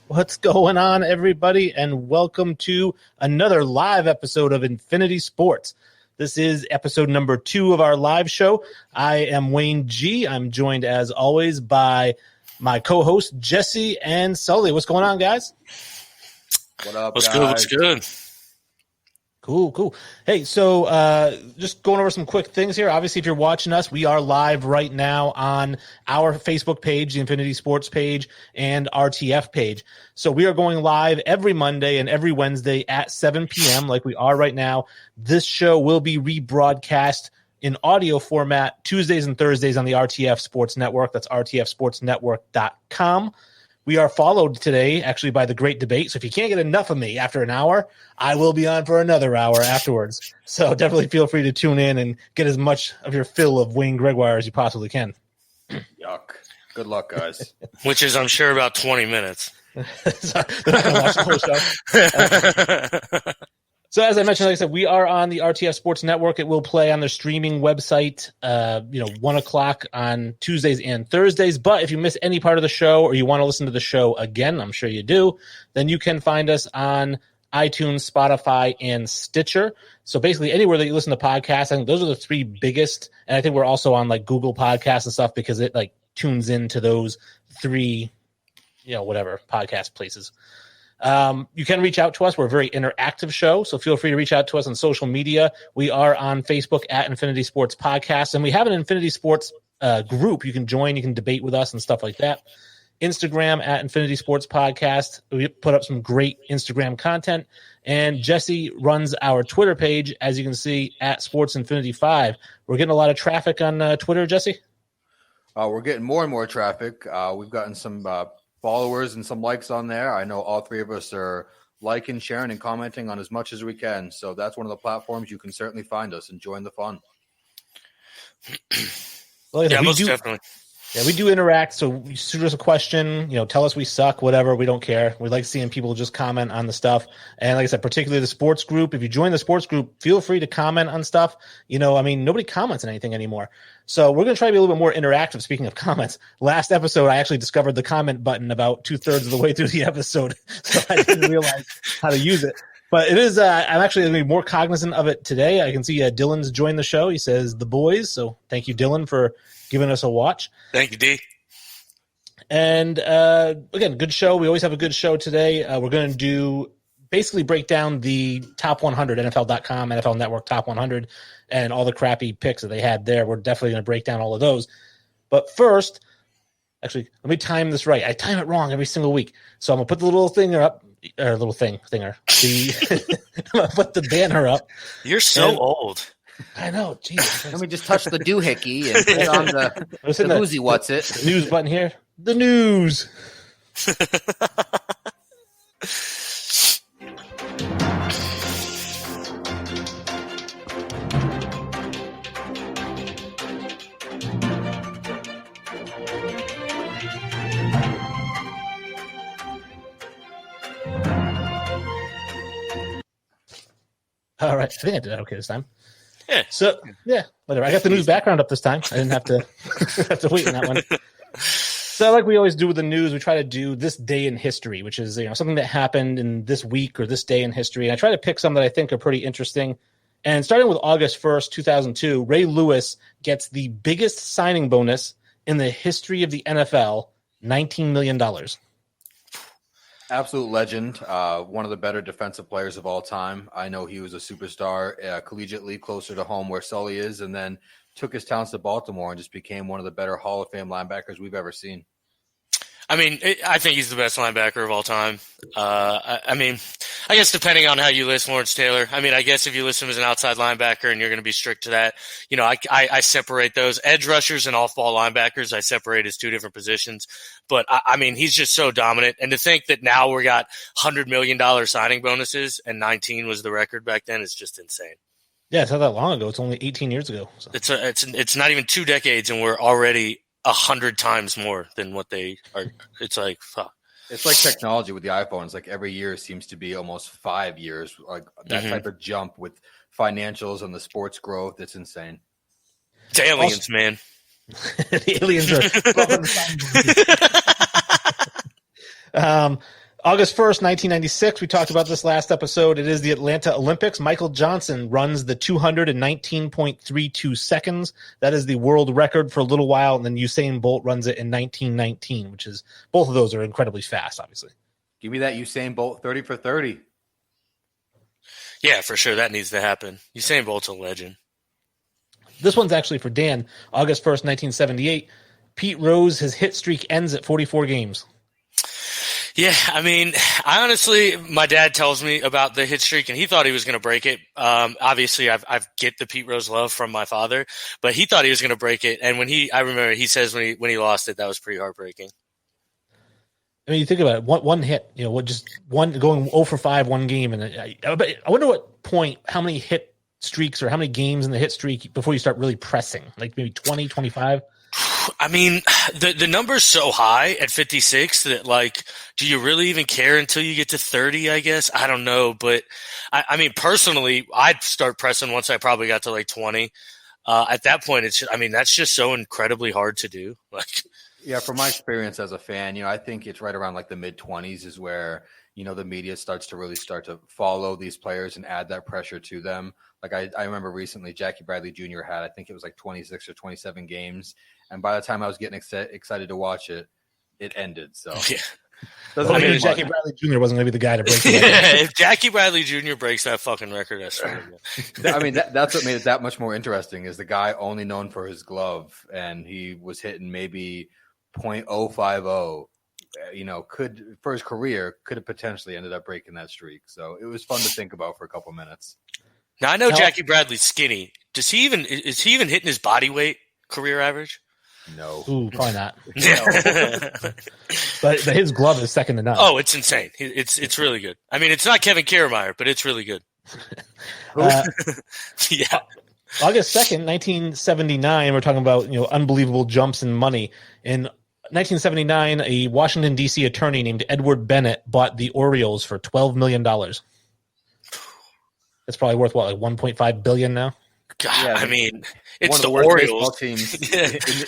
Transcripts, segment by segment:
What's going on, everybody, and welcome to another live episode of Infinity Sports. This is episode number 2 of our live show. I am Wayne G. I'm joined, as always, by my co-hosts, Jesse and Sully. What's going on, guys? What up, What's guys? good? What's good? Cool. Hey, so just going over some quick things here. Obviously, if you're watching us, we are live right now on our Facebook page, the Infinity Sports page, and RTF page. So we are going live every Monday and every Wednesday at 7 p.m. like we are right now. This show will be rebroadcast in audio format Tuesdays and Thursdays on the RTF Sports Network. That's rtfsportsnetwork.com. We are followed today, actually, by The Great Debate. So if you can't get enough of me after an hour, I will be on for another hour afterwards. So definitely feel free to tune in and get as much of your fill of Wayne Gregoire as you possibly can. Yuck. Good luck, guys. Which is, I'm sure, about 20 minutes. So, they're not gonna watch the whole show. So as I mentioned, like I said, we are on the RTF Sports Network. It will play on the streaming website, 1 o'clock on Tuesdays and Thursdays. But if you miss any part of the show or you want to listen to the show again, I'm sure you do, then you can find us on iTunes, Spotify, and Stitcher. So basically anywhere that you listen to podcasts, I think those are the 3 biggest. And I think we're also on like Google Podcasts and stuff because it like tunes into those 3, podcast places. You can reach out to us. We're a very interactive show, so feel free to reach out to us on social media. We are on Facebook at Infinity Sports Podcast, and we have an Infinity Sports group. You can join, you can debate with us and stuff like that. Instagram at Infinity Sports Podcast. We put up some great Instagram content, and Jesse runs our Twitter page, as you can see, at Sports Infinity 5. We're getting a lot of traffic on Twitter, Jesse. We're getting more and more traffic. We've gotten some followers and some likes on there. I know all 3 of us are liking, sharing, and commenting on as much as we can. So that's one of the platforms you can certainly find us and join the fun. Well, yeah, most definitely. Yeah, we do interact. So you shoot us a question, tell us we suck, whatever. We don't care. We like seeing people just comment on the stuff. And like I said, particularly the sports group. If you join the sports group, feel free to comment on stuff. Nobody comments on anything anymore. So we're going to try to be a little bit more interactive. Speaking of comments, last episode, I actually discovered the comment button about 2/3 of the way through the episode. So I didn't realize how to use it. But it is, I'm actually going to be more cognizant of it today. I can see Dylan's joined the show. He says the boys. So thank you, Dylan, for giving us a watch. Thank you, D. And again, good show. We always have a good show today. We're going to basically break down the top 100, NFL.com, NFL Network top 100, and all the crappy picks that they had there. We're definitely going to break down all of those. But first, actually, let me time this right. I time it wrong every single week. So I'm going to put the little thinger up, or little thinger. I'm going to put the banner up. You're so old. I know. Jesus. Let me just touch the doohickey and put on the whoozy what's it. The news button here. The news. All right. I think I did that okay this time. Yeah. So, whatever. I got the news background up this time. I didn't have to have to wait on that one. So like we always do with the news, we try to do this day in history, which is something that happened in this week or this day in history. And I try to pick some that I think are pretty interesting. And starting with August 1st, 2002, Ray Lewis gets the biggest signing bonus in the history of the NFL, $19 million. Absolute legend. One of the better defensive players of all time. I know he was a superstar collegiately, closer to home where Sully is, and then took his talents to Baltimore and just became one of the better Hall of Fame linebackers we've ever seen. I mean, I think he's the best linebacker of all time. I guess depending on how you list Lawrence Taylor. I mean, I guess if you list him as an outside linebacker and you're going to be strict to that, I separate those edge rushers and off-ball linebackers. I separate as 2 different positions. But I mean, he's just so dominant. And to think that now we got $100 million signing bonuses and 19 was the record back then is just insane. Yeah, it's not that long ago. It's only 18 years ago. So. It's not even 2 decades, and we're already 100 times more than what they are. It's like, fuck. It's like technology with the iPhones. Like every year seems to be almost 5 years. Like that type of jump with financials and the sports growth. It's insane. It's aliens, man. The aliens are. August 1st, 1996, we talked about this last episode. It is the Atlanta Olympics. Michael Johnson runs the 219.32 seconds. That is the world record for a little while, and then Usain Bolt runs it in 1919, which is, both of those are incredibly fast, obviously. Give me that Usain Bolt 30 for 30. Yeah, for sure. That needs to happen. Usain Bolt's a legend. This one's actually for Dan. August 1st, 1978. Pete Rose, his hit streak ends at 44 games. Yeah, I mean, I honestly, my dad tells me about the hit streak, and he thought he was going to break it. Obviously, I've get the Pete Rose love from my father, but he thought he was going to break it. And I remember he says when he lost it, that was pretty heartbreaking. I mean, you think about it, one hit, just one going 0 for 5 one game, and I wonder what point, how many hit streaks or how many games in the hit streak before you start really pressing, like maybe 20, 25. I mean, the number's so high at 56 that, like, do you really even care until you get to 30, I guess? I don't know. But, I mean, personally, I'd start pressing once I probably got to, like, 20. At that point, that's just so incredibly hard to do. Like, yeah, from my experience as a fan, I think it's right around, like, the mid-20s is where, the media starts to follow these players and add that pressure to them. Like, I remember recently Jackie Bradley Jr. had, I think it was like 26 or 27 games. And by the time I was getting excited to watch it, it ended. So yeah. Jackie Bradley Jr. wasn't going to be the guy to break it. If Jackie Bradley Jr. breaks that fucking record, that's I mean, that's what made it that much more interesting is the guy only known for his glove, and he was hitting maybe .050. Could for his career could have potentially ended up breaking that streak. So it was fun to think about for a couple minutes. Now I know Jackie Bradley's skinny. Is he even hitting his body weight career average? No. Ooh, probably not. but his glove is second to none. Oh, it's insane. It's really good. I mean, it's not Kevin Kiermaier, but it's really good. Yeah. August 2nd, 1979, we're talking about, unbelievable jumps in money. In 1979, a Washington, D.C. attorney named Edward Bennett bought the Orioles for $12 million. That's probably worth, like $1.5 billion now? God, yeah, I mean, it's one of the worst Orioles baseball teams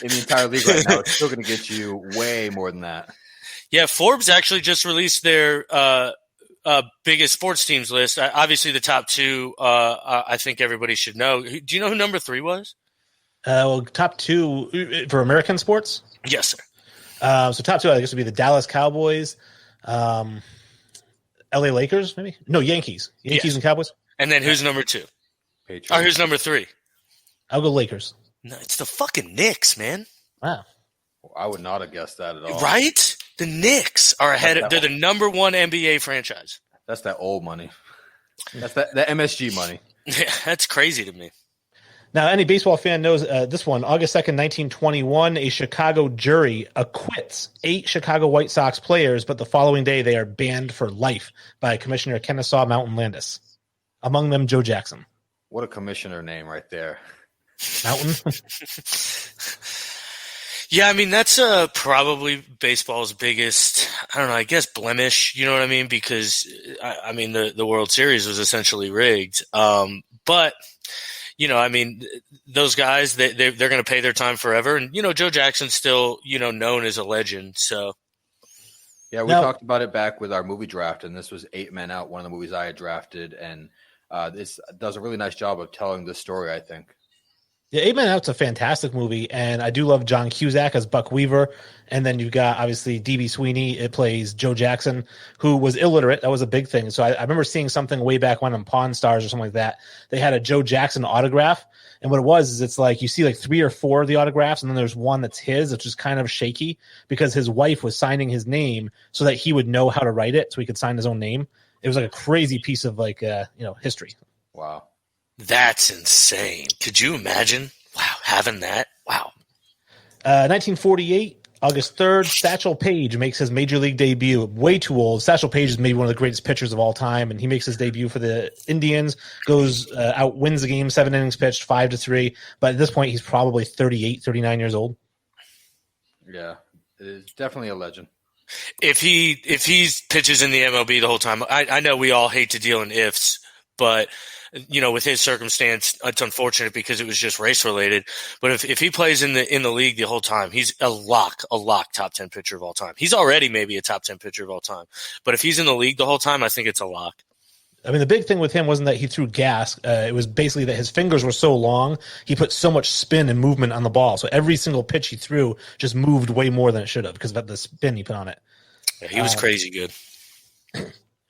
in the entire league right now. It's still going to get you way more than that. Yeah, Forbes actually just released their biggest sports teams list. Obviously, the top two, I think everybody should know. Do you know who number 3 was? Top 2 for American sports? Yes, sir. So top 2, I guess, would be the Dallas Cowboys, LA Lakers, maybe? No, Yankees. Yankees and Cowboys. And then who's number 2? Patriots. Oh, who's number 3? I'll go Lakers. No, it's the fucking Knicks, man. Wow. I would not have guessed that at all. Right? The Knicks are ahead of – they're the number 1 NBA franchise. That's that old money. That's that MSG money. Yeah, that's crazy to me. Now, any baseball fan knows this one. August 2nd, 1921, a Chicago jury acquits 8 Chicago White Sox players, but the following day they are banned for life by Commissioner Kennesaw Mountain Landis. Among them, Joe Jackson. What a commissioner name right there. Mountain? Yeah, I mean, that's probably baseball's biggest, I don't know, I guess blemish, you know what I mean? Because, I mean, the World Series was essentially rigged. But, I mean, those guys, they're going to pay their time forever. And, Joe Jackson's still, known as a legend. So, yeah, we talked about it back with our movie draft, and this was 8 Men Out, one of the movies I had drafted. And this does a really nice job of telling this story, I think. Yeah, 8 Men Out's a fantastic movie, and I do love John Cusack as Buck Weaver. And then you've got, obviously, D.B. Sweeney. It plays Joe Jackson, who was illiterate. That was a big thing. So I remember seeing something way back when on Pawn Stars or something like that. They had a Joe Jackson autograph. And what it was is it's like you see like 3 or 4 of the autographs, and then there's one that's his, which is kind of shaky because his wife was signing his name so that he would know how to write it so he could sign his own name. It was like a crazy piece of history. Wow. That's insane. Could you imagine? Wow, having that? Wow. 1948, August 3rd, Satchel Paige makes his major league debut. Way too old. Satchel Paige is maybe one of the greatest pitchers of all time, and he makes his debut for the Indians, goes out, wins the game, 7 innings pitched, 5-3. But at this point, he's probably 38, 39 years old. Yeah, it is definitely a legend. If he pitches in the MLB the whole time, I know we all hate to deal in ifs, But with his circumstance, it's unfortunate because it was just race related. But if he plays in the league the whole time, he's a lock top 10 pitcher of all time. He's already maybe a top 10 pitcher of all time. But if he's in the league the whole time, I think it's a lock. I mean, the big thing with him wasn't that he threw gas. It was basically that his fingers were so long, he put so much spin and movement on the ball. So every single pitch he threw just moved way more than it should have because of the spin he put on it. Yeah, he was crazy good.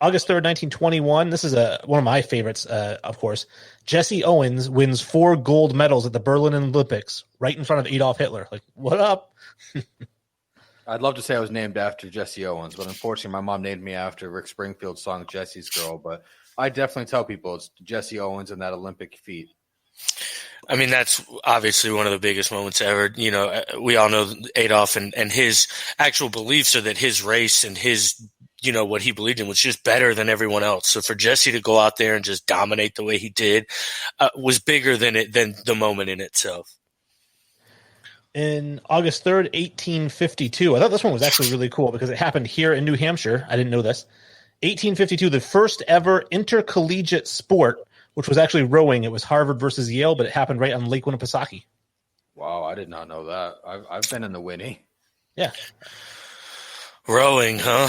August 3rd, 1921. This is one of my favorites, of course. Jesse Owens wins 4 gold medals at the Berlin Olympics right in front of Adolf Hitler. Like, what up? I'd love to say I was named after Jesse Owens, but unfortunately my mom named me after Rick Springfield's song Jesse's Girl. But I definitely tell people it's Jesse Owens and that Olympic feat. I mean, that's obviously one of the biggest moments ever. We all know Adolf and his actual beliefs are that his race and his, what he believed in was just better than everyone else. So for Jesse to go out there and just dominate the way he did was bigger than the moment in itself. In August 3rd, 1852, I thought this one was actually really cool because it happened here in New Hampshire. I didn't know this. 1852, the first ever intercollegiate sport, which was actually rowing. It was Harvard versus Yale, but it happened right on Lake Winnipesaukee. Wow, I did not know that. I've been in the Winnie. Yeah. Rowing, huh?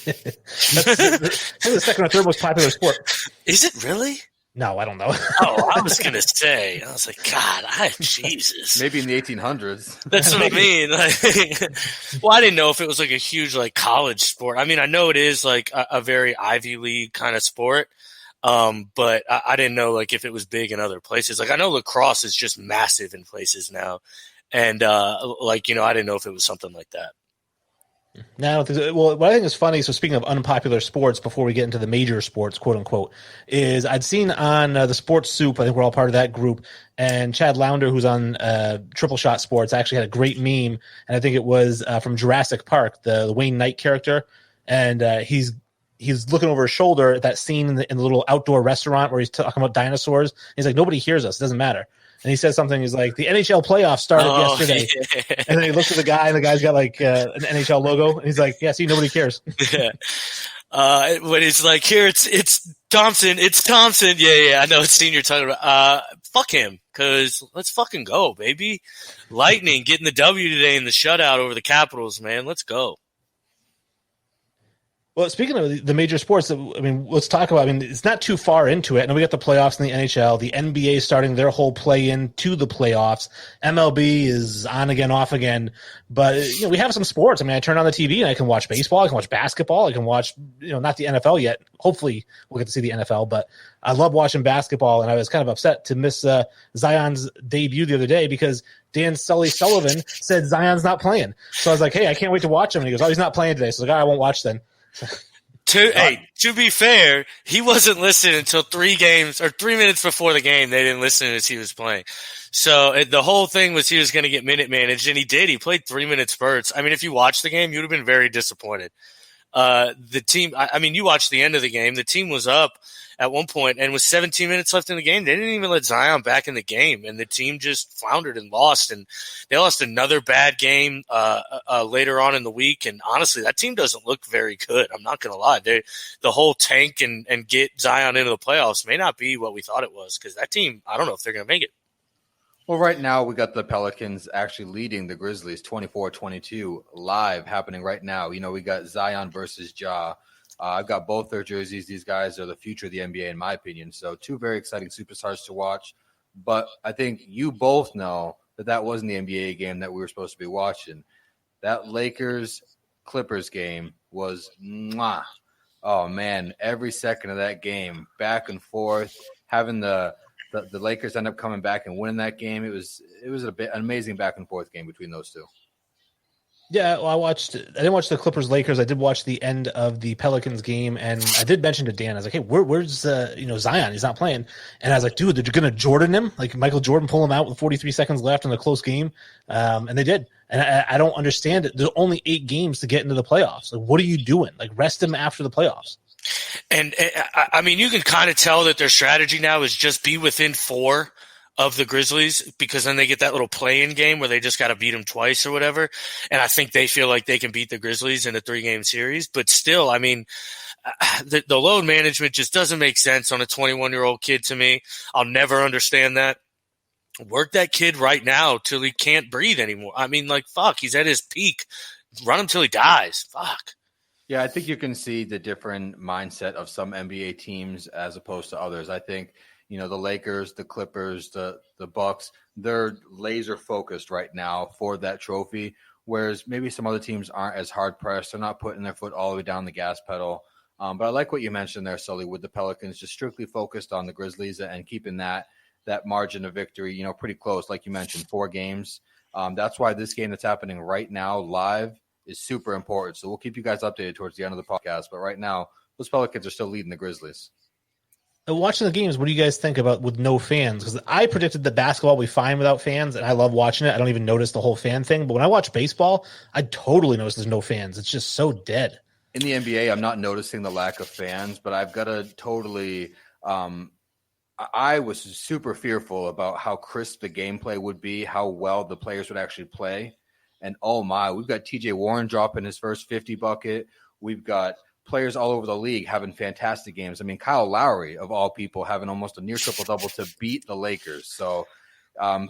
That's the second or third most popular sport. Is it really? No, I don't know. Oh, I was gonna say. I was like, God, Jesus. Maybe in the 1800s. That's what I mean. Well, I didn't know if it was like a huge college sport. I mean, I know it is like a very Ivy League kind of sport, but I didn't know if it was big in other places. I know lacrosse is just massive in places now, and I didn't know if it was something like that. Now, well, what I think is funny, so speaking of unpopular sports, before we get into the major sports, quote unquote, is I'd seen on the Sports Soup, I think we're all part of that group, and Chad Lounder, who's on Triple Shot Sports, actually had a great meme, and I think it was from Jurassic Park, the Wayne Knight character, and he's looking over his shoulder at that scene in the little outdoor restaurant where he's talking about dinosaurs. He's like, nobody hears us, it doesn't matter. And he says something, he's like, the NHL playoffs started yesterday. Yeah. And then he looks at the guy, and the guy's got an NHL logo. And he's like, yeah, see, nobody cares. Yeah. When it's like, here, it's Thompson. It's Thompson. Yeah, I know it's senior talking about. Fuck him, because let's fucking go, baby. Lightning getting the W today in the shutout over the Capitals, man. Let's go. Well, speaking of the major sports, I mean, let's talk about, it's not too far into it. And we got the playoffs in the NHL, the NBA starting their whole play-in to the playoffs. MLB is on again, off again. But, we have some sports. I mean, I turn on the TV and I can watch baseball. I can watch basketball. I can watch, not the NFL yet. Hopefully we'll get to see the NFL. But I love watching basketball. And I was kind of upset to miss Zion's debut the other day because Dan Sullivan said Zion's not playing. So I was like, hey, I can't wait to watch him. And he goes, oh, he's not playing today. So I was like, I won't watch then. To be fair, he wasn't listed until 3 minutes before the game. They didn't listen as he was playing. So the whole thing was he was going to get minute managed, and he did. He played 3-minute spurts. I mean, if you watched the game, you would have been very disappointed. The team, you watched the end of the game. The team was up at one point, and with 17 minutes left in the game, they didn't even let Zion back in the game, and the team just floundered and lost. And they lost another bad game later on in the week. And honestly, that team doesn't look very good. I'm not going to lie. The whole tank and get Zion into the playoffs may not be what we thought it was, because that team, I don't know if they're going to make it. Well, right now we got the Pelicans actually leading the Grizzlies 24-22 live happening right now. We got Zion versus Ja. I've got both their jerseys. These guys are the future of the NBA, in my opinion. So 2 very exciting superstars to watch. But I think you both know that wasn't the NBA game that we were supposed to be watching. That Lakers-Clippers game was mwah. Oh, man, every second of that game, back and forth, having the Lakers end up coming back and winning that game. It was an amazing back and forth game between those two. Yeah, well, I didn't watch the Clippers-Lakers. I did watch the end of the Pelicans game, and I did mention to Dan, I was like, hey, where's Zion? He's not playing. And I was like, dude, they're going to Jordan him? Like Michael Jordan pull him out with 43 seconds left in a close game? And they did. And I don't understand it. There's only 8 games to get into the playoffs. Like, what are you doing? Like, rest him after the playoffs. And you can kind of tell that their strategy now is just be within 4 of the Grizzlies, because then they get that little play-in game where they just got to beat them twice or whatever. And I think they feel like they can beat the Grizzlies in a 3-game series. But still, I mean, the load management just doesn't make sense on a 21-year-old kid to me. I'll never understand that. Work that kid right now till he can't breathe anymore. I mean, like, fuck, he's at his peak. Run him till he dies. Fuck. Yeah, I think you can see the different mindset of some NBA teams as opposed to others. I think, the Lakers, the Clippers, the Bucks, they're laser focused right now for that trophy, whereas maybe some other teams aren't as hard pressed. They're not putting their foot all the way down the gas pedal. But I like what you mentioned there, Sully, with the Pelicans just strictly focused on the Grizzlies and keeping that margin of victory, pretty close. Like you mentioned, 4 games. That's why this game that's happening right now live is super important. So we'll keep you guys updated towards the end of the podcast. But right now, those Pelicans are still leading the Grizzlies. Watching the games, what do you guys think about with no fans? Because I predicted that basketball will be fine without fans, and I love watching it. I don't even notice the whole fan thing. But when I watch baseball, I totally notice there's no fans. It's just so dead. In the NBA, I'm not noticing the lack of fans, but I've got to totally I was super fearful about how crisp the gameplay would be, how well the players would actually play. And oh my, we've got TJ Warren dropping his first 50 bucket. We've got players all over the league having fantastic games. I mean, Kyle Lowry, of all people, having almost a near triple-double to beat the Lakers. So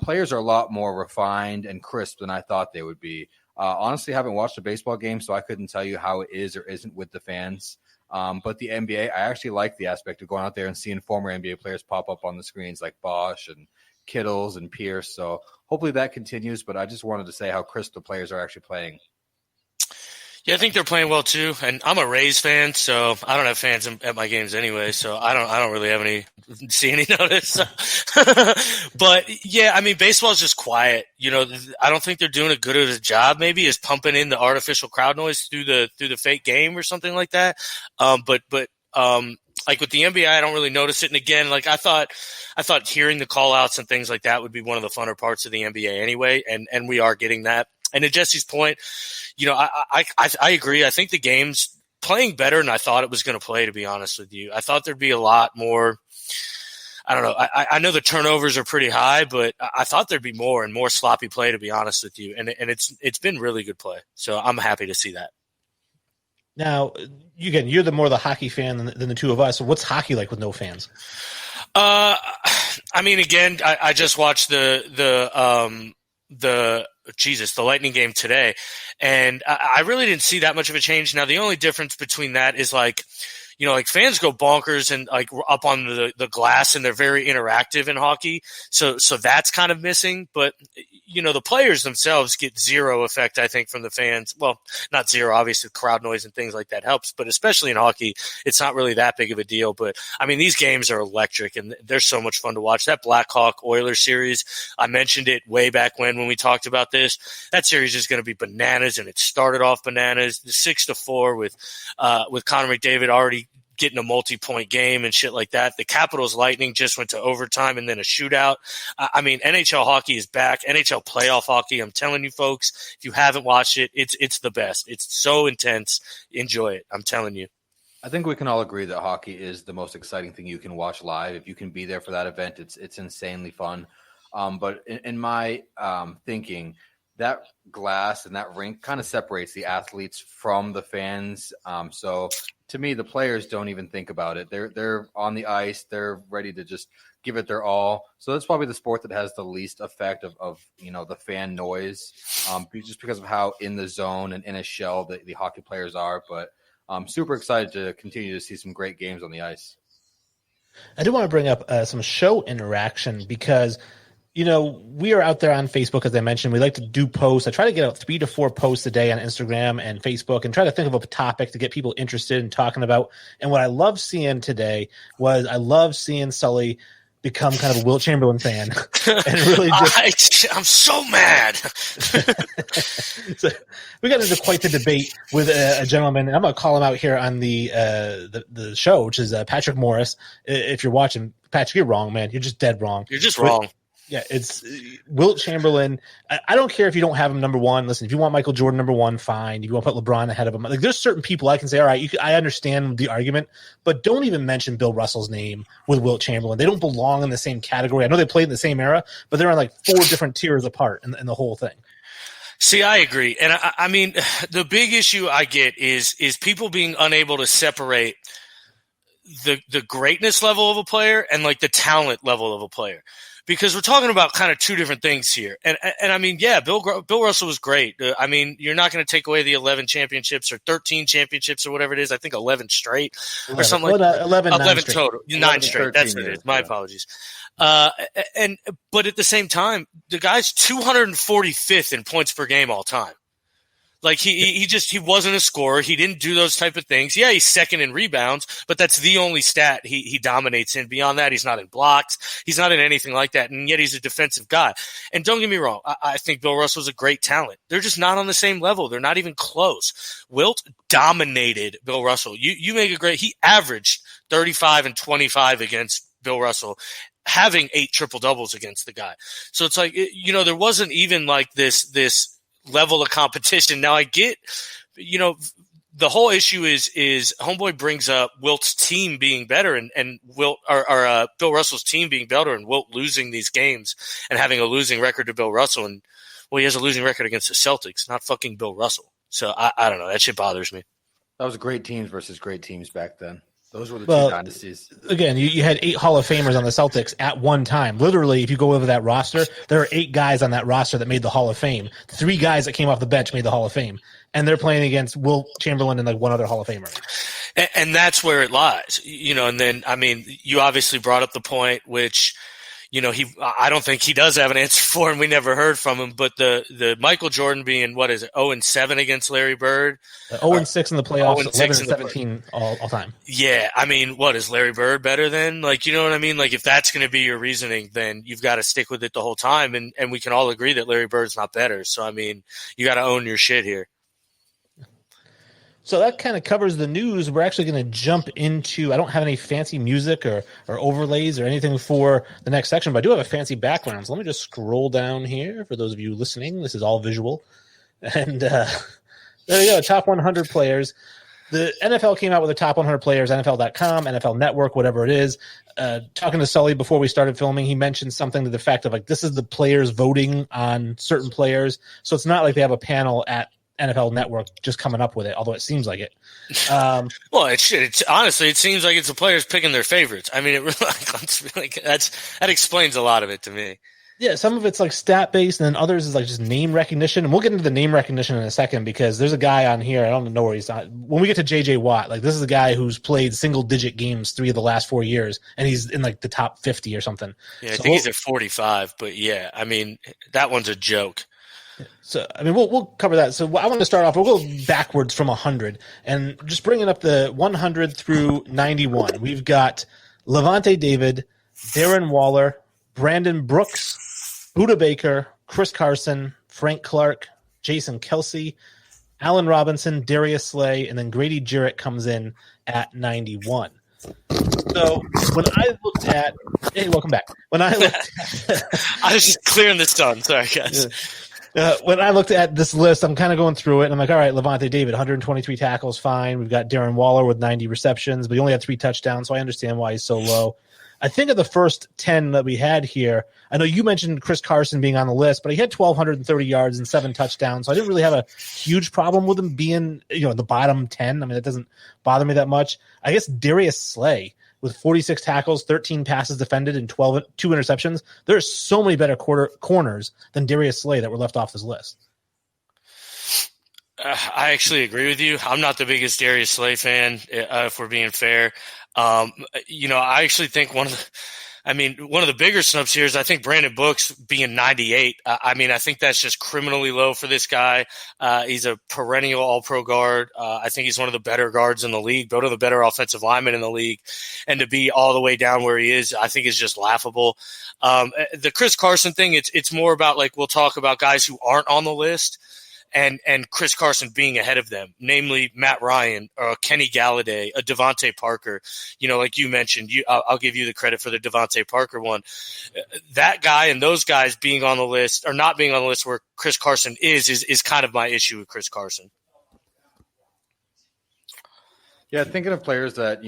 players are a lot more refined and crisp than I thought they would be. Honestly, I haven't watched a baseball game, so I couldn't tell you how it is or isn't with the fans. But the NBA, I actually like the aspect of going out there and seeing former NBA players pop up on the screens like Bosch and Kittles and Pierce. So hopefully that continues, but I just wanted to say how crisp the players are actually playing. Yeah, I think they're playing well too, and I'm a Rays fan, so I don't have fans at my games anyway, so I don't really have any notice. But yeah, I mean, baseball's just quiet. I don't think they're doing a good of a job. Maybe is pumping in the artificial crowd noise through the fake game or something like that. But like with the NBA, I don't really notice it. And again, like I thought hearing the call outs and things like that would be one of the funner parts of the NBA anyway, and we are getting that. And to Jesse's point, I agree. I think the game's playing better than I thought it was going to play, to be honest with you. I thought there'd be a lot more. I don't know. I know the turnovers are pretty high, but I thought there'd be more and more sloppy play, to be honest with you. And it's been really good play. So I'm happy to see that. Now, you're the more the hockey fan than the two of us. So what's hockey like with no fans? I mean, again, I just watched the Lightning game today, and I really didn't see that much of a change. Now, the only difference between that is like fans go bonkers and like up on the glass, and they're very interactive in hockey. So that's kind of missing. But the players themselves get zero effect, I think, from the fans. Well, not zero, obviously crowd noise and things like that helps, but especially in hockey, it's not really that big of a deal. But I mean, these games are electric and they're so much fun to watch. That Blackhawk Oilers series, I mentioned it way back when we talked about this. That series is going to be bananas, and it started off bananas, 6-4 with Connor McDavid already getting a multi-point game and shit like that. The Capitals Lightning just went to overtime and then a shootout. I mean, NHL hockey is back. NHL playoff hockey. I'm telling you folks, if you haven't watched it, it's the best. It's so intense. Enjoy it. I'm telling you. I think we can all agree that hockey is the most exciting thing you can watch live. If you can be there for that event, it's insanely fun. But in my thinking, that glass and that rink kind of separates the athletes from the fans. So to me, the players don't even think about it. They're on the ice. They're ready to just give it their all. So that's probably the sport that has the least effect of the fan noise, just because of how in the zone and in a shell the hockey players are. But I'm super excited to continue to see some great games on the ice. I do want to bring up some show interaction because we are out there on Facebook, as I mentioned. We like to do posts. I try to get out 3 to 4 posts a day on Instagram and Facebook and try to think of a topic to get people interested in talking about. And what I love seeing today was I love seeing Sully become kind of a Wilt Chamberlain fan. And really I'm so mad. So we got into quite the debate with a gentleman, and I'm going to call him out here on the show, which is Patrick Morris. If you're watching, Patrick, you're wrong, man. You're just dead wrong. You're just wrong. Yeah, it's Wilt Chamberlain. I don't care if you don't have him number one. Listen, if you want Michael Jordan number one, fine. If you want to put LeBron ahead of him, like there's certain people I can say, all right, I understand the argument, but don't even mention Bill Russell's name with Wilt Chamberlain. They don't belong in the same category. I know they played in the same era, but they're on like 4 different tiers apart in the whole thing. See, I agree, and I mean, the big issue I get is people being unable to separate the greatness level of a player and like the talent level of a player. Because we're talking about kind of 2 different things here. And I mean, yeah, Bill Russell was great. I mean, you're not going to take away the 11 championships or 13 championships or whatever it is. I think 11 straight or something like that. 11 total. 9 straight. That's what it is. My apologies. But at the same time, the guy's 245th in points per game all time. Like he wasn't a scorer. He didn't do those type of things. Yeah, he's second in rebounds, but that's the only stat he dominates in. Beyond that, he's not in blocks. He's not in anything like that. And yet he's a defensive guy. And don't get me wrong. I think Bill Russell's a great talent. They're just not on the same level. They're not even close. Wilt dominated Bill Russell. You make a great, he averaged 35 and 25 against Bill Russell, having 8 triple doubles against the guy. So it's like, there wasn't even like this level of competition. Now I get, the whole issue is Homeboy brings up Wilt's team being better and Wilt or Bill Russell's team being better and Wilt losing these games and having a losing record to Bill Russell. And he has a losing record against the Celtics, not fucking Bill Russell. So I don't know. That shit bothers me. That was great teams versus great teams back then. Those were the 2 dynasties. Again, you had 8 Hall of Famers on the Celtics at one time. Literally, if you go over that roster, there are 8 guys on that roster that made the Hall of Fame. 3 guys that came off the bench made the Hall of Fame. And they're playing against Wilt Chamberlain and like one other Hall of Famer. And that's where it lies. And then, I mean, you obviously brought up the point, which – I don't think he does have an answer for, and we never heard from him. But the Michael Jordan being 0-7 against Larry Bird, 0-6 in the playoffs, 11-17 all time. Yeah, I mean, is Larry Bird better than? Like, you know what I mean? Like, if that's going to be your reasoning, then you've got to stick with it the whole time. And we can all agree that Larry Bird's not better. So I mean, you got to own your shit here. So that kind of covers the news. We're actually going to jump into, I don't have any fancy music or overlays or anything for the next section, but I do have a fancy background. So let me just scroll down here for those of you listening. This is all visual. And there you go, top 100 players. The NFL came out with the top 100 players, NFL.com, NFL Network, whatever it is. Talking to Sully before we started filming, he mentioned something to the fact of like, this is the players voting on certain players. So it's not like they have a panel at NFL Network just coming up with it, although it seems like it. Well, it's honestly, it seems like it's the players picking their favorites. I mean, it really that explains a lot of it to me. Yeah, some of it's like stat based, and then others is like just name recognition. And we'll get into the name recognition in a second because there's a guy on here. I don't know where he's at. When we get to JJ Watt, like this is a guy who's played single digit games 3 of the last 4 years, and he's in like the top 50 or something. Yeah, I think he's at 45, but yeah, I mean that one's a joke. So, I mean, we'll cover that. So I want to start off, we'll go backwards from 100 and just bringing up the 100 through 91. We've got Levante David, Darren Waller, Brandon Brooks, Buda Baker, Chris Carson, Frank Clark, Jason Kelsey, Allen Robinson, Darius Slay, and then Grady Jarrett comes in at 91. So when I looked at – hey, welcome back. When I looked at – I was just clearing the sun. Sorry, guys. When I looked at this list, I'm kind of going through it, and I'm like, all right, Levante David, 123 tackles, fine. We've got Darren Waller with 90 receptions, but he only had 3 touchdowns, so I understand why he's so low. I think of the first 10 that we had here, I know you mentioned Chris Carson being on the list, but he had 1,230 yards and 7 touchdowns, so I didn't really have a huge problem with him being, in the bottom 10. I mean, that doesn't bother me that much. I guess Darius Slay with 46 tackles, 13 passes defended, and 2 interceptions. There are so many better corners than Darius Slay that were left off this list. I actually agree with you. I'm not the biggest Darius Slay fan, if we're being fair. I actually think one of the bigger snubs here is I think Brandon Brooks being 98. I think that's just criminally low for this guy. He's a perennial all-pro guard. I think he's one of the better guards in the league, one of the better offensive linemen in the league. And to be all the way down where he is, I think is just laughable. The Chris Carson thing, it's more about like we'll talk about guys who aren't on the list. and Chris Carson being ahead of them, namely Matt Ryan, Kenny Galladay, a Devontae Parker. Like you mentioned, I'll give you the credit for the Devontae Parker one. That guy and those guys being on the list or not being on the list where Chris Carson is kind of my issue with Chris Carson. Yeah, thinking of players that,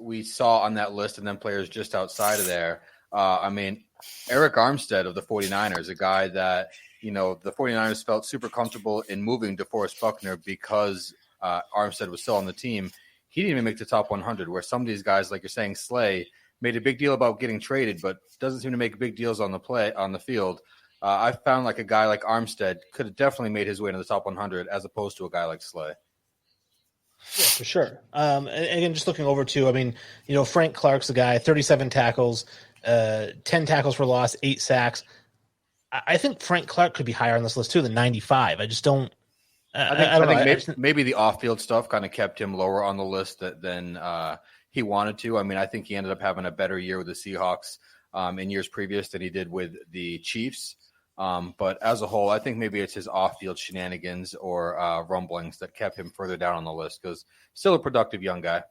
we saw on that list and then players just outside of there. Eric Armstead of the 49ers, a guy that, the 49ers felt super comfortable in moving DeForest Buckner because Armstead was still on the team. He didn't even make the top 100, where some of these guys, like you're saying, Slay, made a big deal about getting traded, but doesn't seem to make big deals on the field. I found like a guy like Armstead could have definitely made his way into the top 100 as opposed to a guy like Slay. Yeah, for sure. And again, just looking over too, Frank Clark's the guy, 37 tackles, 10 tackles for loss, 8 sacks. I think Frank Clark could be higher on this list too than 95. I just don't. I think maybe the off-field stuff kind of kept him lower on the list than he wanted to. I think he ended up having a better year with the Seahawks in years previous than he did with the Chiefs. But as a whole, I think maybe it's his off-field shenanigans or rumblings that kept him further down on the list, because still a productive young guy.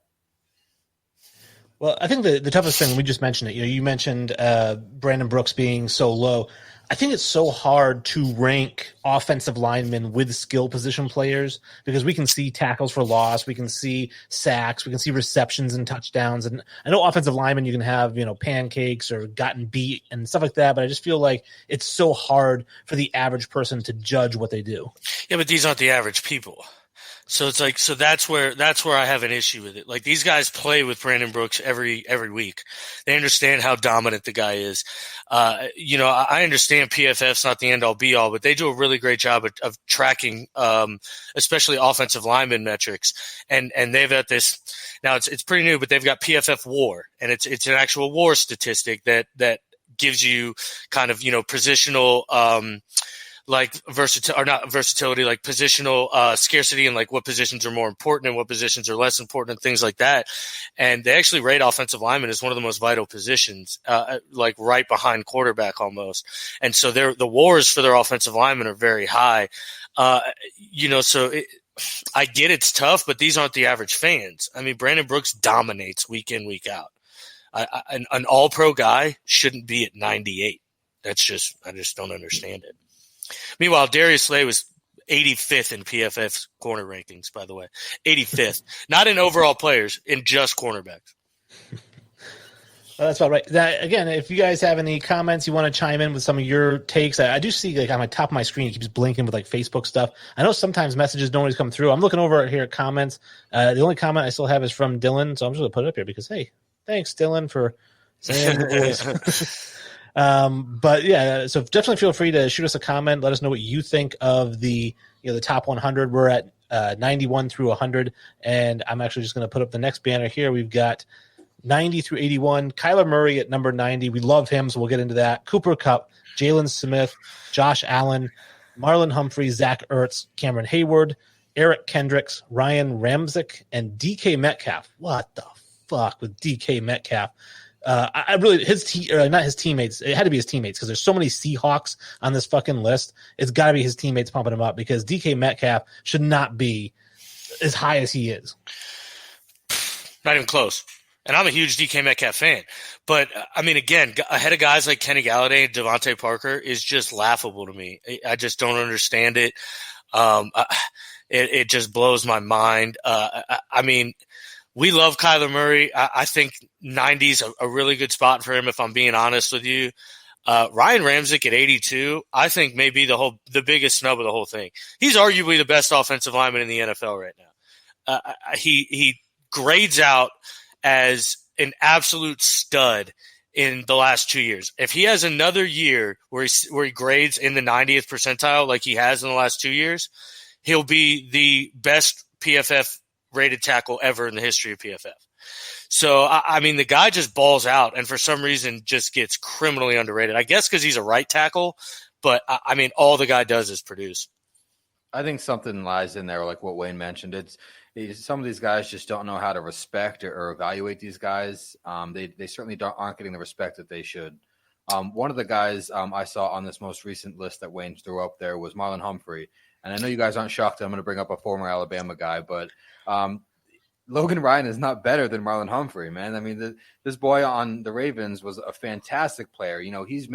Well, I think the toughest thing, we just mentioned it, you mentioned Brandon Brooks being so low. I think it's so hard to rank offensive linemen with skill position players, because we can see tackles for loss, we can see sacks, we can see receptions and touchdowns. And I know offensive linemen, you can have, pancakes or gotten beat and stuff like that, but I just feel like it's so hard for the average person to judge what they do. Yeah, but these aren't the average people. So it's like, so that's where I have an issue with it. Like, these guys play with Brandon Brooks every week. They understand how dominant the guy is. I understand PFF's not the end all be all, but they do a really great job of tracking, especially offensive lineman metrics. And they've got this now. It's pretty new, but they've got PFF WAR, and it's an actual WAR statistic that gives you kind of positional. Like versatility, like positional scarcity, and like what positions are more important and what positions are less important and things like that. And they actually rate offensive linemen as one of the most vital positions, like right behind quarterback almost. And so the wars for their offensive linemen are very high. So I get it's tough, but these aren't the average fans. Brandon Brooks dominates week in, week out. An all-pro guy shouldn't be at 98. I just don't understand it. Meanwhile, Darius Slay was 85th in PFF's corner rankings, by the way. 85th. Not in overall players, in just cornerbacks. Well, that's about right. Again, if you guys have any comments, you want to chime in with some of your takes, I do see like on the top of my screen, it keeps blinking with like Facebook stuff. I know sometimes messages don't always come through. I'm looking over here at comments. The only comment I still have is from Dylan, so I'm just going to put it up here because, hey, thanks, Dylan, for saying the voice. But yeah, so definitely feel free to shoot us a comment. Let us know what you think of the top 100. We're at 91 through 100, and I'm actually just going to put up the next banner here. We've got 90 through 81. Kyler Murray at number 90. We love him, so we'll get into that. Cooper Kupp, Jalen Smith, Josh Allen, Marlon Humphrey, Zach Ertz, Cameron Hayward, Eric Kendricks, Ryan Ramczyk, and DK Metcalf. What the fuck with DK Metcalf? I really not his teammates. It had to be his teammates because there's so many Seahawks on this fucking list. It's got to be his teammates pumping him up because DK Metcalf should not be as high as he is. Not even close. And I'm a huge DK Metcalf fan, but again, ahead of guys like Kenny Galladay and Devontae Parker is just laughable to me. I just don't understand it. It just blows my mind. We love Kyler Murray. I think 90's a really good spot for him, if I'm being honest with you. Ryan Ramczyk at 82, I think may be the biggest snub of the whole thing. He's arguably the best offensive lineman in the NFL right now. He grades out as an absolute stud in the last 2 years. If he has another year where he grades in the 90th percentile like he has in the last 2 years, he'll be the best PFF rated tackle ever in the history of PFF. So, the guy just balls out and for some reason just gets criminally underrated. I guess because he's a right tackle, but all the guy does is produce. I think something lies in there, like what Wayne mentioned. It's some of these guys just don't know how to respect or evaluate these guys. They certainly aren't getting the respect that they should. One of the guys I saw on this most recent list that Wayne threw up there was Marlon Humphrey. And I know you guys aren't shocked that I'm going to bring up a former Alabama guy, but Logan Ryan is not better than Marlon Humphrey, man. I mean, this boy on the Ravens was a fantastic player. You know, he's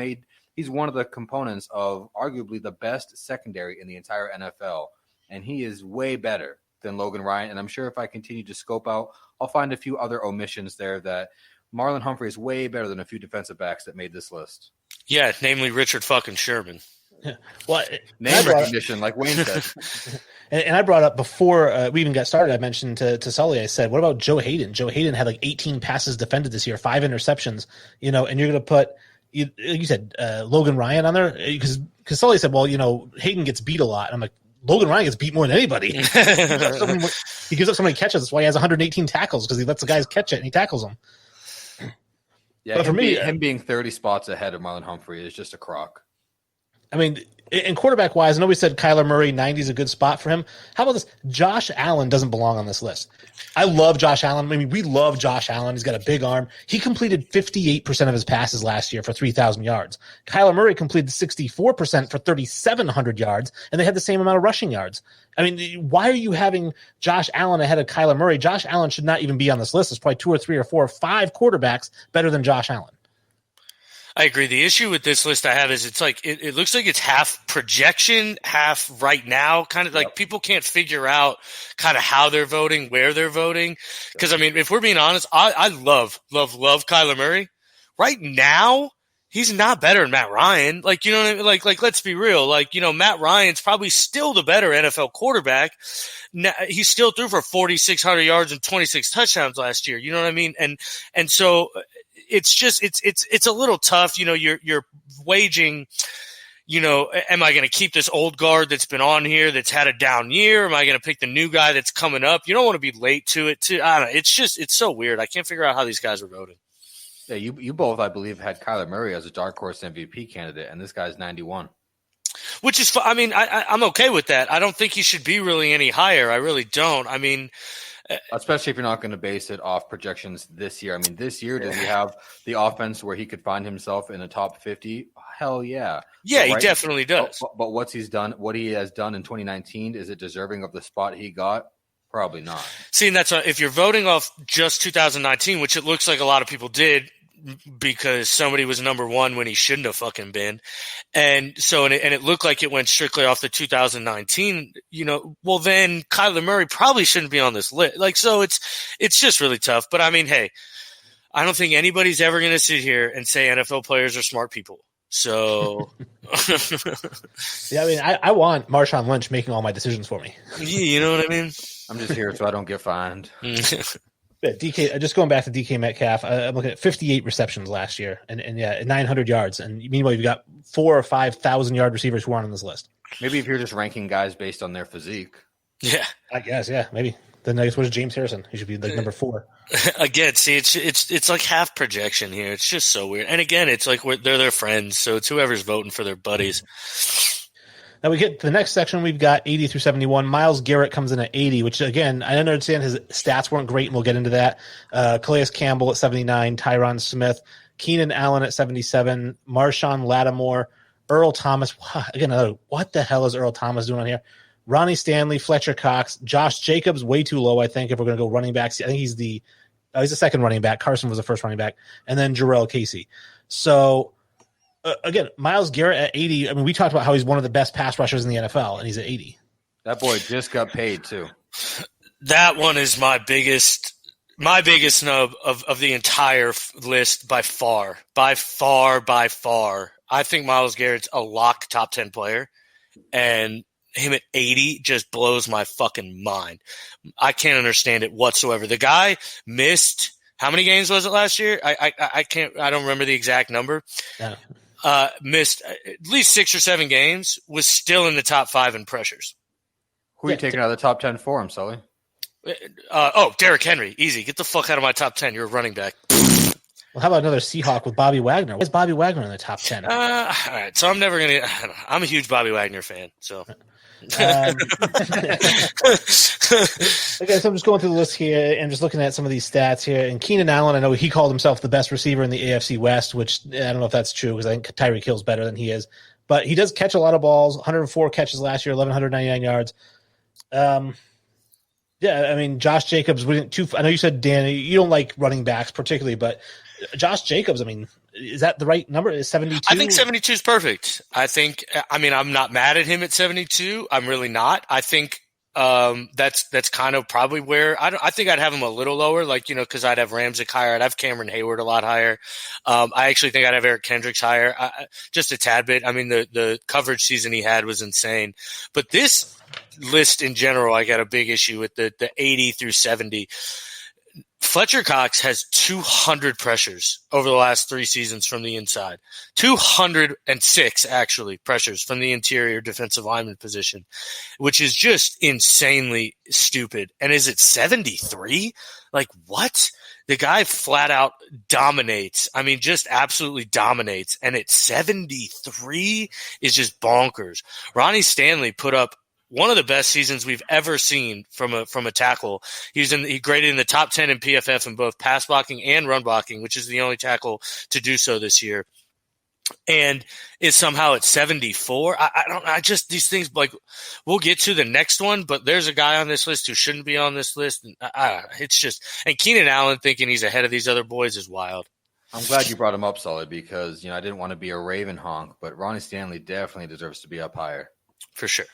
one of the components of arguably the best secondary in the entire NFL, and he is way better than Logan Ryan. And I'm sure if I continue to scope out, I'll find a few other omissions there that Marlon Humphrey is way better than a few defensive backs that made this list. Yeah, namely Richard fucking Sherman. Well, name recognition, like Wayne said. And I brought up before we even got started, I mentioned to Sully, I said, what about Joe Hayden? Joe Hayden had like 18 passes defended this year, 5 interceptions, you know, and you're going to put, you said Logan Ryan on there? Because Sully said, well, you know, Hayden gets beat a lot. And I'm like, Logan Ryan gets beat more than anybody. He gives up so many catches. That's why he has 118 tackles, because he lets the guys catch it and he tackles them. Yeah, but for me, him being 30 spots ahead of Marlon Humphrey is just a crock. I mean, in quarterback-wise, I know we said Kyler Murray, 90 is a good spot for him. How about this? Josh Allen doesn't belong on this list. I love Josh Allen. I mean, we love Josh Allen. He's got a big arm. He completed 58% of his passes last year for 3,000 yards. Kyler Murray completed 64% for 3,700 yards, and they had the same amount of rushing yards. I mean, why are you having Josh Allen ahead of Kyler Murray? Josh Allen should not even be on this list. There's probably 2 or 3 or 4 or 5 quarterbacks better than Josh Allen. I agree. The issue with this list I have is it's like it looks like it's half projection, half right now. Kind of like people can't figure out kind of how they're voting, where they're voting. Because I mean, if we're being honest, I love Kyler Murray. Right now, he's not better than Matt Ryan. Like, you know what I mean? Like let's be real. Like, you know, Matt Ryan's probably still the better NFL quarterback. Now, he still threw for 4,600 yards and 26 touchdowns last year. You know what I mean? And so it's just it's a little tough. You know, you're waging. You know, am I going to keep this old guard that's been on here that's had a down year? Am I going to pick the new guy that's coming up? You don't want to be late to it. I don't know. It's so weird. I can't figure out how these guys are voting. Yeah, you both, I believe, had Kyler Murray as a dark horse MVP candidate, and this guy's 91. Which is, I mean, I'm okay with that. I don't think he should be really any higher. I really don't. I mean, especially if you're not going to base it off projections this year. I mean, this year, does he have the offense where he could find himself in the top 50? Hell yeah. Yeah, he definitely does. But what he has done in 2019, is it deserving of the spot he got? Probably not. See, and that's if you're voting off just 2019, which it looks like a lot of people did because somebody was number one when he shouldn't have fucking been. And so, and it looked like it went strictly off the 2019, you know, well then Kyler Murray probably shouldn't be on this list. Like, so it's just really tough. But I mean, hey, I don't think anybody's ever going to sit here and say NFL players are smart people. So, yeah, I mean, I want Marshawn Lynch making all my decisions for me. You know what I mean? I'm just here so I don't get fined. DK, just going back to DK Metcalf, I'm looking at 58 receptions last year, and 900 yards. And meanwhile, you've got 4,000 or 5,000 yard receivers who aren't on this list. Maybe if you're just ranking guys based on their physique. Yeah, I guess. Yeah, maybe. Then I guess what is James Harrison? He should be like number 4. Again, see, it's like half projection here. It's just so weird. And again, it's like they're their friends, so it's whoever's voting for their buddies. Now we get to the next section. We've got 80 through 71. Myles Garrett comes in at 80, which again, I understand his stats weren't great, and we'll get into that. Calais Campbell at 79, Tyron Smith, Keenan Allen at 77, Marshawn Lattimore, Earl Thomas. Again, what the hell is Earl Thomas doing on here? Ronnie Stanley, Fletcher Cox, Josh Jacobs, way too low, I think, if we're going to go running backs. I think he's the second running back. Carson was the first running back. And then Jarrell Casey. So, again, Myles Garrett at 80. I mean, we talked about how he's one of the best pass rushers in the NFL, and he's at 80. That boy just got paid, too. That one is my biggest snub of the entire list by far. By far. I think Myles Garrett's a lock top 10 player, and him at 80 just blows my fucking mind. I can't understand it whatsoever. The guy missed how many games was it last year? I don't remember the exact number. Yeah. Missed at least 6 or 7 games, was still in the top 5 in pressures. Who are you taking out of the top 10 for him, Sully? Derrick Henry. Easy. Get the fuck out of my top 10. You're a running back. Well, how about another Seahawk with Bobby Wagner? Why is Bobby Wagner in the top 10? All right. So I'm never going to – I'm a huge Bobby Wagner fan, so – okay, so I'm just going through the list here and just looking at some of these stats here. And Keenan Allen, I know he called himself the best receiver in the AFC West, which I don't know if that's true because I think Tyreek Hill's better than he is. but he does catch a lot of balls. 104 catches last year, 1,199 yards. Yeah, I mean, Josh Jacobs wasn't too. I know you said, Dan, you don't like running backs particularly, but Josh Jacobs, I mean, is that the right number? Is 72? I think 72 is perfect. I mean, I'm not mad at him at 72. I'm really not. I think that's kind of probably where I think I'd have him a little lower, like, because I'd have Ramczyk higher. I'd have Cameron Hayward a lot higher. I actually think I'd have Eric Kendricks higher, just a tad bit. I mean, the coverage season he had was insane, but this list in general, I got a big issue with the 80 through 70. Fletcher Cox has 200 pressures over the last 3 seasons from the inside. 206, actually, pressures from the interior defensive lineman position, which is just insanely stupid. And is it 73? Like, what? The guy flat out dominates. I mean, just absolutely dominates. And at 73 is just bonkers. Ronnie Stanley put up one of the best seasons we've ever seen from a tackle. He graded in the top 10 in PFF in both pass blocking and run blocking, which is the only tackle to do so this year. And is somehow at 74. I just, these things, like, we'll get to the next one, but there's a guy on this list who shouldn't be on this list. And it's just, and Keenan Allen thinking he's ahead of these other boys is wild. I'm glad you brought him up, Sully, because, I didn't want to be a Raven honk, but Ronnie Stanley definitely deserves to be up higher. For sure.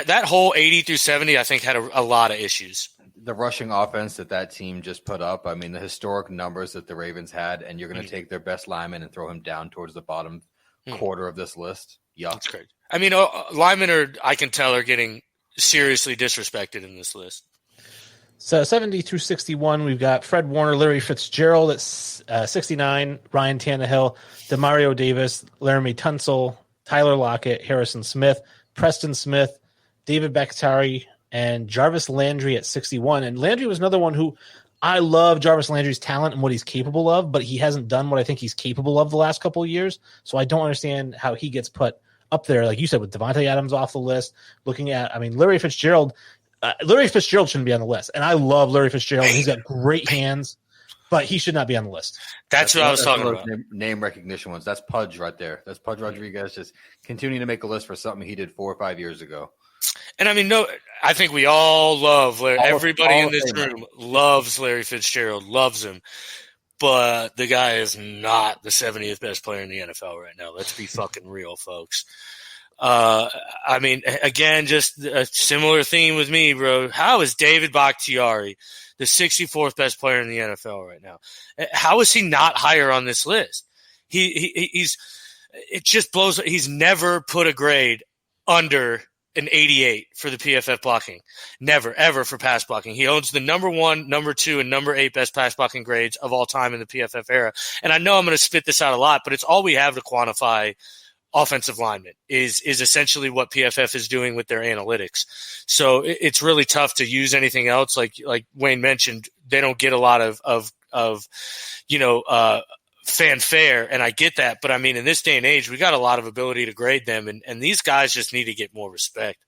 That whole 80 through 70, I think, had a lot of issues. The rushing offense that team just put up, I mean, the historic numbers that the Ravens had, and you're going to take their best lineman and throw him down towards the bottom quarter of this list. Yuck. That's great. I mean, linemen I can tell, are getting seriously disrespected in this list. So 70 through 61, we've got Fred Warner, Larry Fitzgerald at 69, Ryan Tannehill, Demario Davis, Laramie Tunsil, Tyler Lockett, Harrison Smith, Preston Smith, David Bakhtiari, and Jarvis Landry at 61. And Landry was another one who I love Jarvis Landry's talent and what he's capable of, but he hasn't done what I think he's capable of the last couple of years. So I don't understand how he gets put up there, like you said, with Devontae Adams off the list. Looking at, I mean, Larry Fitzgerald shouldn't be on the list. And I love Larry Fitzgerald. He's got great hands, but he should not be on the list. That's what I was talking about. Name recognition ones. That's Pudge right there. That's Pudge Rodriguez just continuing to make a list for something he did 4 or 5 years ago. And I mean, I think we all love Larry. Everybody in this room loves Larry Fitzgerald, loves him. But the guy is not the 70th best player in the NFL right now. Let's be fucking real, folks. I mean, again, just a similar theme with me, bro. How is David Bakhtiari the 64th best player in the NFL right now? How is he not higher on this list? It just blows. He's never put a grade under an 88 for the PFF blocking. Never, ever for pass blocking. He owns the number 1, number 2, and number 8 best pass blocking grades of all time in the PFF era. And I know I'm going to spit this out a lot, but it's all we have to quantify offensive linemen is essentially what PFF is doing with their analytics. So it's really tough to use anything else. Like Wayne mentioned, they don't get a lot of fanfare, and I get that. But I mean, in this day and age, we got a lot of ability to grade them, and these guys just need to get more respect.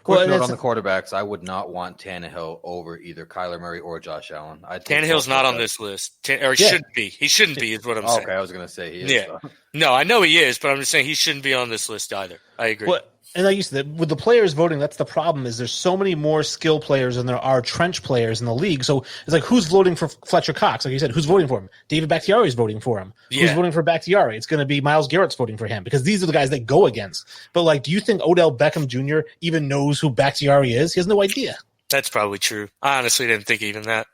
Quick note on the quarterbacks. I would not want Tannehill over either Kyler Murray or Josh Allen. Tannehill's not on this list. Shouldn't be. He shouldn't be is what I'm saying. Okay, I was going to say he is. Yeah. No, I know he is, but I'm just saying he shouldn't be on this list either. I agree. Well, and like you said, with the players voting, that's the problem. Is there's so many more skill players than there are trench players in the league. So it's like, who's voting for Fletcher Cox? Like you said, who's voting for him? David Bakhtiari is voting for him. Yeah. Who's voting for Bakhtiari? It's going to be Myles Garrett's voting for him because these are the guys they go against. But like, do you think Odell Beckham Jr. even knows who Bakhtiari is? He has no idea. That's probably true. I honestly didn't think even that.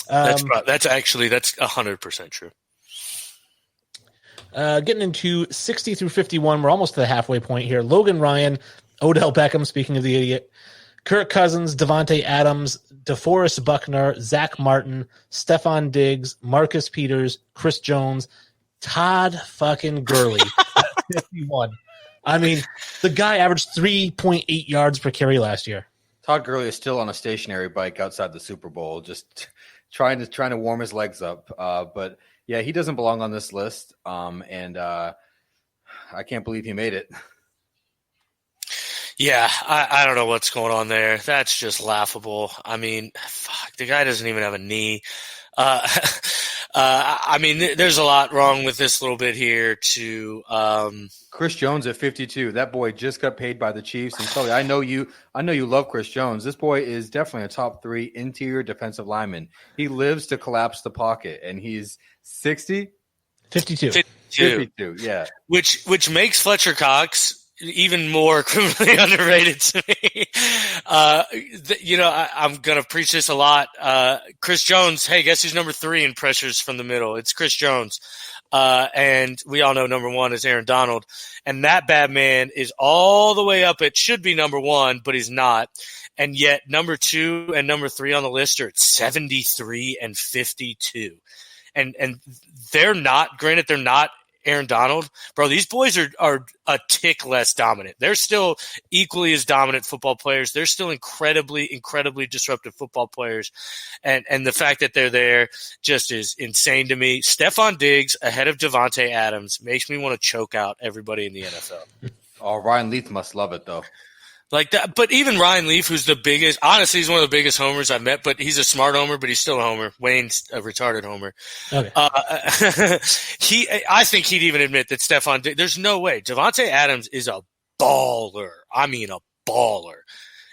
That's 100% true. Getting into 60 through 51, we're almost to the halfway point here. Logan Ryan, Odell Beckham, speaking of the idiot, Kirk Cousins, Devontae Adams, DeForest Buckner, Zach Martin, Stephon Diggs, Marcus Peters, Chris Jones, Todd fucking Gurley at 51. I mean, the guy averaged 3.8 yards per carry last year. Todd Gurley is still on a stationary bike outside the Super Bowl, just trying to warm his legs up. But yeah, he doesn't belong on this list, and I can't believe he made it. Yeah, I don't know what's going on there. That's just laughable. I mean, fuck, the guy doesn't even have a knee. I mean, there's a lot wrong with this little bit here too. Chris Jones at 52. That boy just got paid by the Chiefs. And Sully, I know you love Chris Jones. This boy is definitely a top 3 interior defensive lineman. He lives to collapse the pocket, and he's 60? 52. 52, yeah. Which makes Fletcher Cox even more criminally underrated to me. I'm going to preach this a lot. Chris Jones, hey, guess who's number 3 in pressures from the middle? It's Chris Jones. And we all know number 1 is Aaron Donald. And that bad man is all the way up. It should be number 1, but he's not. And yet number 2 and number 3 on the list are at 73 and 52. And they're not Aaron Donald, bro. These boys are a tick less dominant. They're still equally as dominant football players. They're still incredibly disruptive football players. And the fact that they're there just is insane to me. Stephon Diggs ahead of Davante Adams makes me want to choke out everybody in the NFL. Oh, Ryan Leaf must love it though. Like that, but even Ryan Leaf, who's the biggest, honestly, he's one of the biggest homers I've met, but he's a smart homer, but he's still a homer. Wayne's a retarded homer. Okay. I think he'd even admit that Stephon Diggs, there's no way. Davante Adams is a baller. I mean, a baller.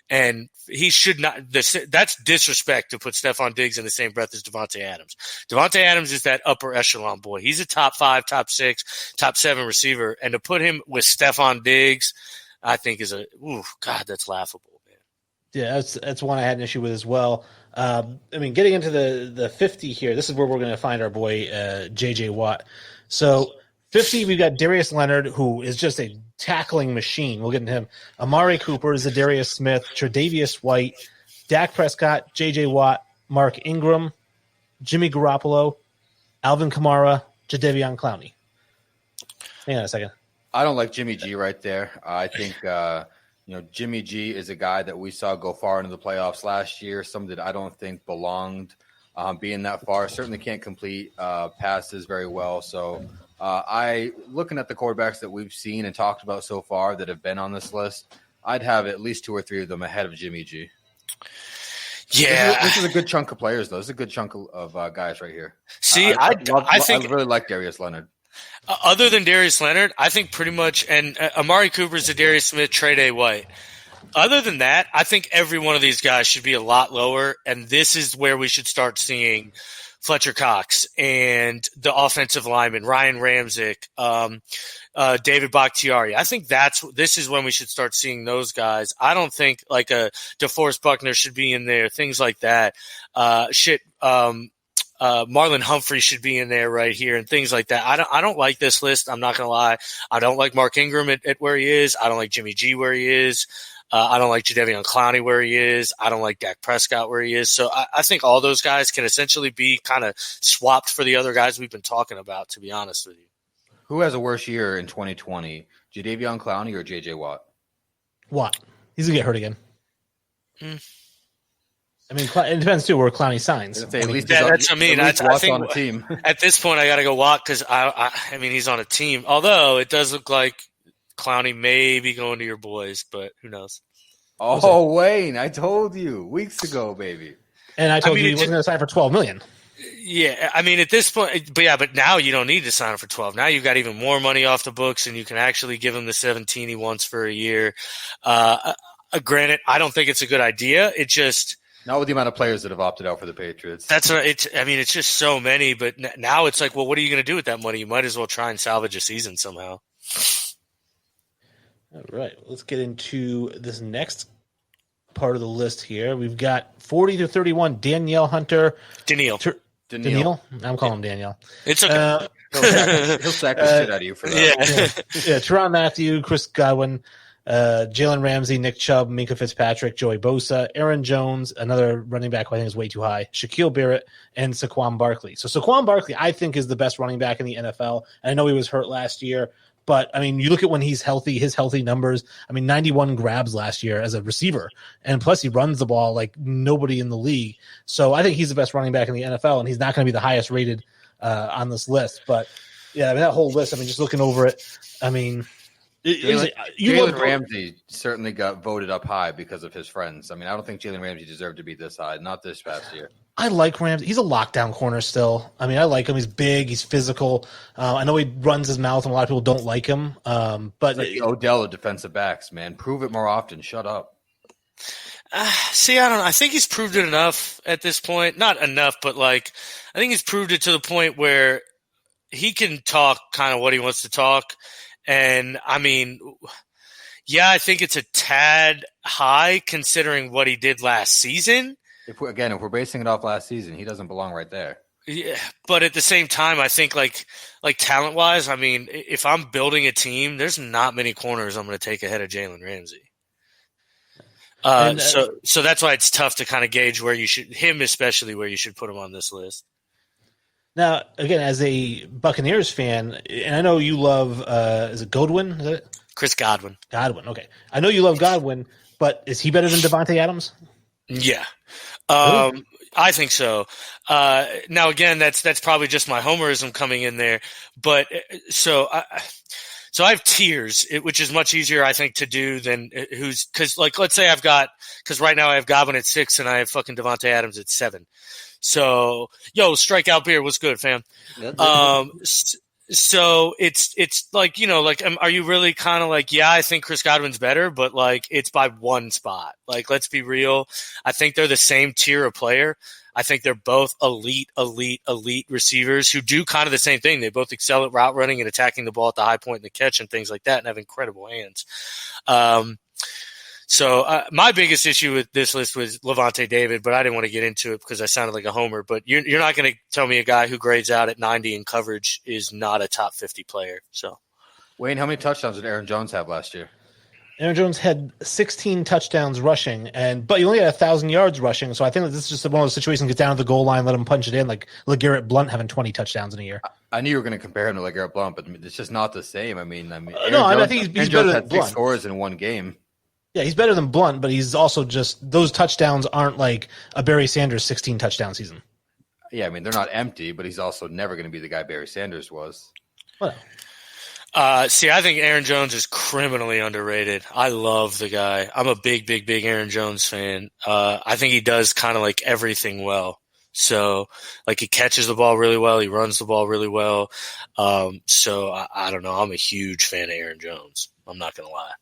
And he should not, that's disrespect to put Stephon Diggs in the same breath as Davante Adams. Davante Adams is that upper echelon boy. He's a top 5, top 6, top 7 receiver. And to put him with Stephon Diggs, I think God, that's laughable, man. Yeah, that's one I had an issue with as well. I mean, getting into the 50 here, this is where we're going to find our boy J.J. Watt. So 50, we've got Darius Leonard, who is just a tackling machine. We'll get into him. Amari Cooper, Zadarius Smith, Tre'Davious White, Dak Prescott, J.J. Watt, Mark Ingram, Jimmy Garoppolo, Alvin Kamara, Jadeveon Clowney. Hang on a second. I don't like Jimmy G right there. I think Jimmy G is a guy that we saw go far into the playoffs last year. Some that I don't think belonged being that far. Certainly can't complete passes very well. So looking at the quarterbacks that we've seen and talked about so far that have been on this list, I'd have at least 2 or 3 of them ahead of Jimmy G. Yeah, this is a good chunk of players, though. This is a good chunk of guys right here. See, I really like Darius Leonard. Other than Darius Leonard, I think pretty much, and Amari Cooper, Zadarius Smith, Tre'Davious White. Other than that, I think every one of these guys should be a lot lower, and this is where we should start seeing Fletcher Cox and the offensive lineman, Ryan Ramczyk, David Bakhtiari. I think this is when we should start seeing those guys. I don't think like a DeForest Buckner should be in there, things like that. Marlon Humphrey should be in there right here and things like that. I don't like this list. I'm not going to lie. I don't like Mark Ingram at where he is. I don't like Jimmy G where he is. I don't like Jadeveon Clowney where he is. I don't like Dak Prescott where he is. So I think all those guys can essentially be kind of swapped for the other guys we've been talking about, to be honest with you. Who has a worse year in 2020, Jadeveon Clowney or J.J. Watt? Watt. He's going to get hurt again. I mean, it depends too where Clowney signs. I think on a team. At this point, I got to go Watt because I mean he's on a team. Although it does look like Clowney may be going to your boys, but who knows? Oh, Wayne, I told you weeks ago, baby. And I told you he wasn't going to sign for $12 million. Yeah, I mean at this point, but now you don't need to sign him for 12. Now you've got even more money off the books, and you can actually give him the 17 he wants for a year. Granted, I don't think it's a good idea. It just. Not with the amount of players that have opted out for the Patriots. That's what it's just so many. But now it's like, well, what are you going to do with that money? You might as well try and salvage a season somehow. All right, let's get into this next part of the list here. We've got 40 to 31, Danielle Hunter. Danielle. I'm calling him Danielle. It's okay. He'll sack the shit out of you for that. Yeah. Tyrann Mathieu, Chris Godwin, Jalen Ramsey, Nick Chubb, Minkah Fitzpatrick, Joey Bosa, Aaron Jones, another running back who I think is way too high, Shaquille Barrett, and Saquon Barkley. So Saquon Barkley, I think, is the best running back in the NFL. And I know he was hurt last year, but I mean, you look at when he's healthy, his healthy numbers. I mean, 91 grabs last year as a receiver, and plus he runs the ball like nobody in the league. So I think he's the best running back in the NFL, and he's not going to be the highest rated on this list. But yeah, I mean, that whole list. I mean, just looking over it, I mean. Jalen Ramsey certainly got voted up high because of his friends. I mean, I don't think Jalen Ramsey deserved to be this high, not this past year. I like Ramsey. He's a lockdown corner still. I mean, I like him. He's big. He's physical. I know he runs his mouth, and a lot of people don't like him. But it's like the Odell of defensive backs, man. Prove it more often. Shut up. See, I don't know. I think he's proved it enough at this point. Not enough, but like I think he's proved it to the point where he can talk kind of what he wants to talk. And I mean, yeah, I think it's a tad high considering what he did last season. If we're basing it off last season, he doesn't belong right there. Yeah, but at the same time, I think like talent wise, I mean, if I'm building a team, there's not many corners I'm going to take ahead of Jalen Ramsey. So that's why it's tough to kind of gauge where you should especially where you should put him on this list. Now, again, as a Buccaneers fan, and I know you love, is it Godwin? Is it Chris Godwin? Godwin. Okay, I know you love Godwin, but is he better than Devontae Adams? Yeah, I think so. Now, again, that's probably just my homerism coming in there, but so I have tiers, which is much easier, I think, to do than because like let's say because right now I have Godwin at 6 and I have fucking Devontae Adams at 7. So, Strikeout Beer, what's good, fam? So it's like, are you really kind of like, yeah, I think Chris Godwin's better, but like it's by one spot. Like, let's be real. I think they're the same tier of player. I think they're both elite receivers who do kind of the same thing. They both excel at route running and attacking the ball at the high point in the catch and things like that and have incredible hands. So my biggest issue with this list was Lavonte David, but I didn't want to get into it because I sounded like a homer. But you're not going to tell me a guy who grades out at 90 in coverage is not a top 50 player. So, Wayne, how many touchdowns did Aaron Jones have last year? Aaron Jones had 16 touchdowns rushing, but he only had 1,000 yards rushing. So I think that this is just one of those situations. Get down to the goal line, let him punch it in, like LeGarrette Blount having 20 touchdowns in a year. I knew you were going to compare him to LeGarrette Blount, but it's just not the same. I mean, I think he's better than Blount. 6 scores in one game. Yeah, he's better than Blount, but he's also just those touchdowns aren't like a Barry Sanders 16 touchdown season. Yeah, I mean they're not empty, but he's also never going to be the guy Barry Sanders was. Well. See, I think Aaron Jones is criminally underrated. I love the guy. I'm a big Aaron Jones fan. I think he does kind of like everything well. So, like, he catches the ball really well. He runs the ball really well. So, I don't know. I'm a huge fan of Aaron Jones. I'm not going to lie.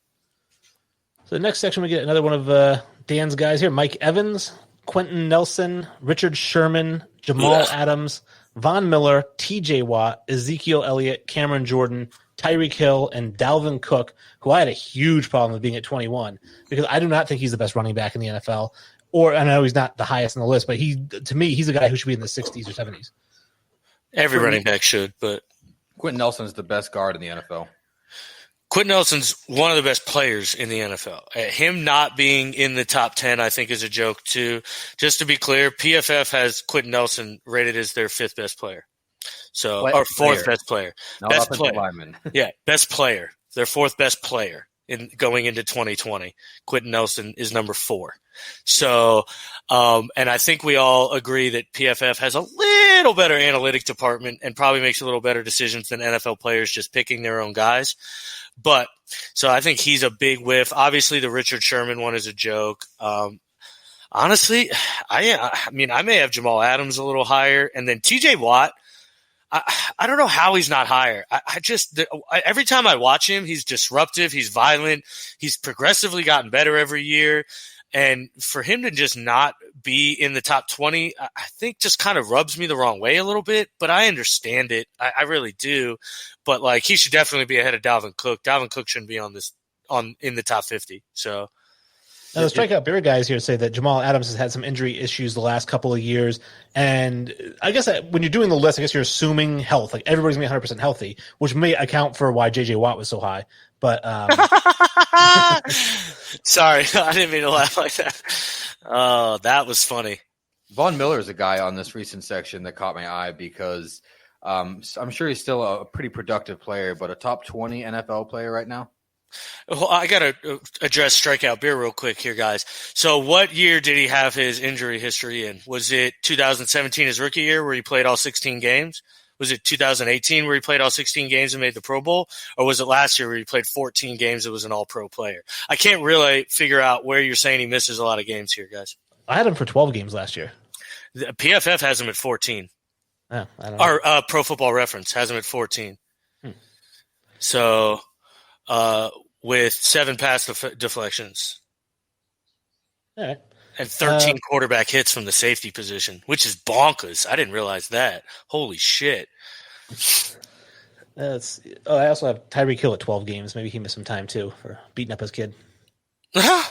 So, the next section, we get another one of Dan's guys here. Mike Evans, Quentin Nelson, Richard Sherman, Jamal Adams, Von Miller, TJ Watt, Ezekiel Elliott, Cameron Jordan, Tyreek Hill, and Dalvin Cook, who I had a huge problem with being at 21 because I do not think he's the best running back in the NFL. I know he's not the highest on the list, but to me, he's a guy who should be in the 60s or 70s. Every running back should, but Quentin Nelson is the best guard in the NFL. Quentin Nelson's one of the best players in the NFL. Him not being in the top 10, I think, is a joke, too. Just to be clear, PFF has Quentin Nelson rated as their 5th best player. So, or 4th best player. Not best player. Lineman. Yeah, best player. Their 4th best player going into 2020. Quentin Nelson is number 4. So, and I think we all agree that PFF has a little better analytic department and probably makes a little better decisions than NFL players just picking their own guys. But so I think he's a big whiff. Obviously, the Richard Sherman one is a joke. Honestly, I mean, I may have Jamal Adams a little higher, and then TJ Watt. I don't know how he's not higher. Every time I watch him, he's disruptive. He's violent. He's progressively gotten better every year. And for him to just not be in the top 20, I think just kind of rubs me the wrong way a little bit, but I understand it. I really do. But like, he should definitely be ahead of Dalvin Cook. Dalvin Cook shouldn't be in the top 50. So now the Strikeout Beer guys here say that Jamal Adams has had some injury issues the last couple of years. And I guess when you're doing the list, I guess you're assuming health. Like everybody's going to be 100% healthy, which may account for why J.J. Watt was so high. But sorry, I didn't mean to laugh like that. Oh, that was funny. Von Miller is a guy on this recent section that caught my eye because I'm sure he's still a pretty productive player, but a top 20 NFL player right now. Well, I got to address Strikeout Beer real quick here, guys. So what year did he have his injury history in? Was it 2017, his rookie year, where he played all 16 games? Was it 2018 where he played all 16 games and made the Pro Bowl? Or was it last year where he played 14 games and was an all-pro player? I can't really figure out where you're saying he misses a lot of games here, guys. I had him for 12 games last year. The PFF has him at 14. Oh, I don't know. Or Pro Football Reference has him at 14. So with 7 pass deflections. All right. And 13 quarterback hits from the safety position, which is bonkers. I didn't realize that. Holy shit. I also have Tyreek Hill at 12 games. Maybe he missed some time, too, for beating up his kid. God,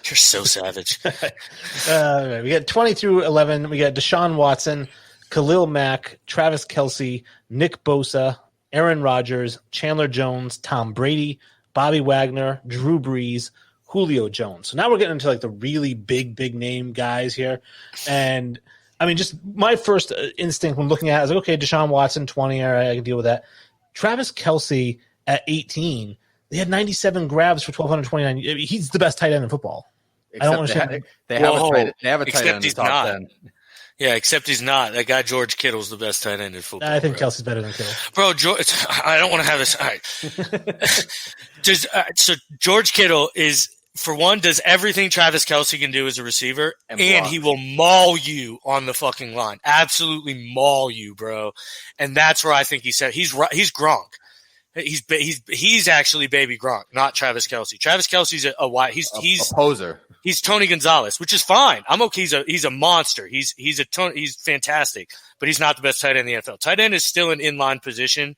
you're so savage. We got 20 through 11. We got Deshaun Watson, Khalil Mack, Travis Kelce, Nick Bosa, Aaron Rodgers, Chandler Jones, Tom Brady, Bobby Wagner, Drew Brees, Julio Jones. So now we're getting into like the really big name guys here. And I mean, just my first instinct when looking at it, I was like, okay, Deshaun Watson, 20, all right, I can deal with that. Travis Kelce at 18, they had 97 grabs for 1,229. He's the best tight end in football. Except I don't understand. They have a tight end in the top 10. Yeah, except he's not. That guy George Kittle's the best tight end in football. I think Kelsey's better than Kittle. Bro, I don't want to have this. All right. So George Kittle is, for one, does everything Travis Kelce can do as a receiver, and he will maul you on the fucking line. Absolutely maul you, bro. And that's where I think he's Gronk. He's actually baby Gronk, not Travis Kelce. Travis Kelce's he's a poser. He's Tony Gonzalez, which is fine. I'm okay. He's a monster. He's fantastic, but he's not the best tight end in the NFL. Tight end is still an inline position,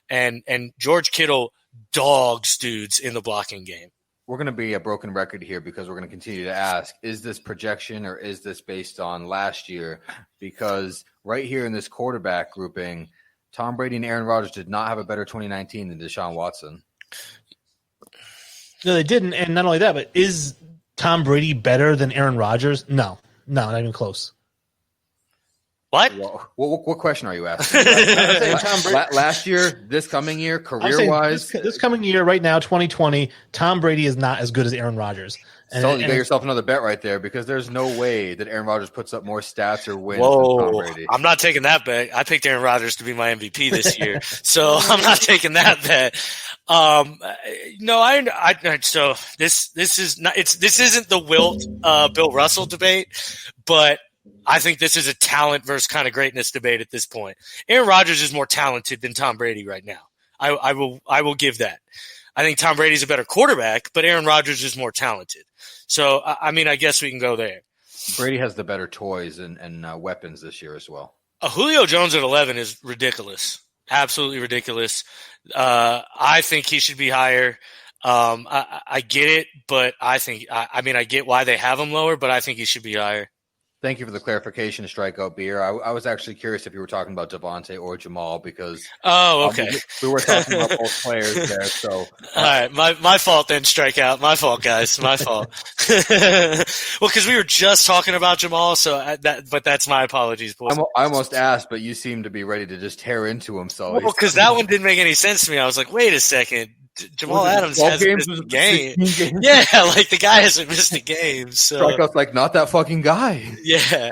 and George Kittle dogs dudes in the blocking game. We're going to be a broken record here because we're going to continue to ask, is this projection or is this based on last year? Because right here in this quarterback grouping, Tom Brady and Aaron Rodgers did not have a better 2019 than Deshaun Watson. No, they didn't. And not only that, but is Tom Brady better than Aaron Rodgers? No, not even close. What? What question are you asking? Last year, this coming year, career-wise? This coming year, right now, 2020, Tom Brady is not as good as Aaron Rodgers. You got yourself another bet right there because there's no way that Aaron Rodgers puts up more stats or wins than Tom Brady. I'm not taking that bet. I picked Aaron Rodgers to be my MVP this year, so I'm not taking that bet. So this isn't the Wilt Bill Russell debate, but I think this is a talent versus kind of greatness debate at this point. Aaron Rodgers is more talented than Tom Brady right now. I will give that. I think Tom Brady's a better quarterback, but Aaron Rodgers is more talented. So, I mean, I guess we can go there. Brady has the better toys and weapons this year as well. Julio Jones at 11 is ridiculous. Absolutely ridiculous. I think he should be higher. I get it, but I get why they have him lower, but I think he should be higher. Thank you for the clarification, Strikeout Beer. I was actually curious if you were talking about Devontae or Jamal because okay. We were talking about both players there. So all right, my fault then, Strikeout. My fault, guys. My fault. Well, because we were just talking about Jamal, but that's my apologies, boys. I almost asked, but you seem to be ready to just tear into him. So because that one didn't make any sense to me. I was like, wait a second. Jamal Adams hasn't missed a game. Yeah, like the guy hasn't missed a game. So Strikeout's like, not that fucking guy. Yeah.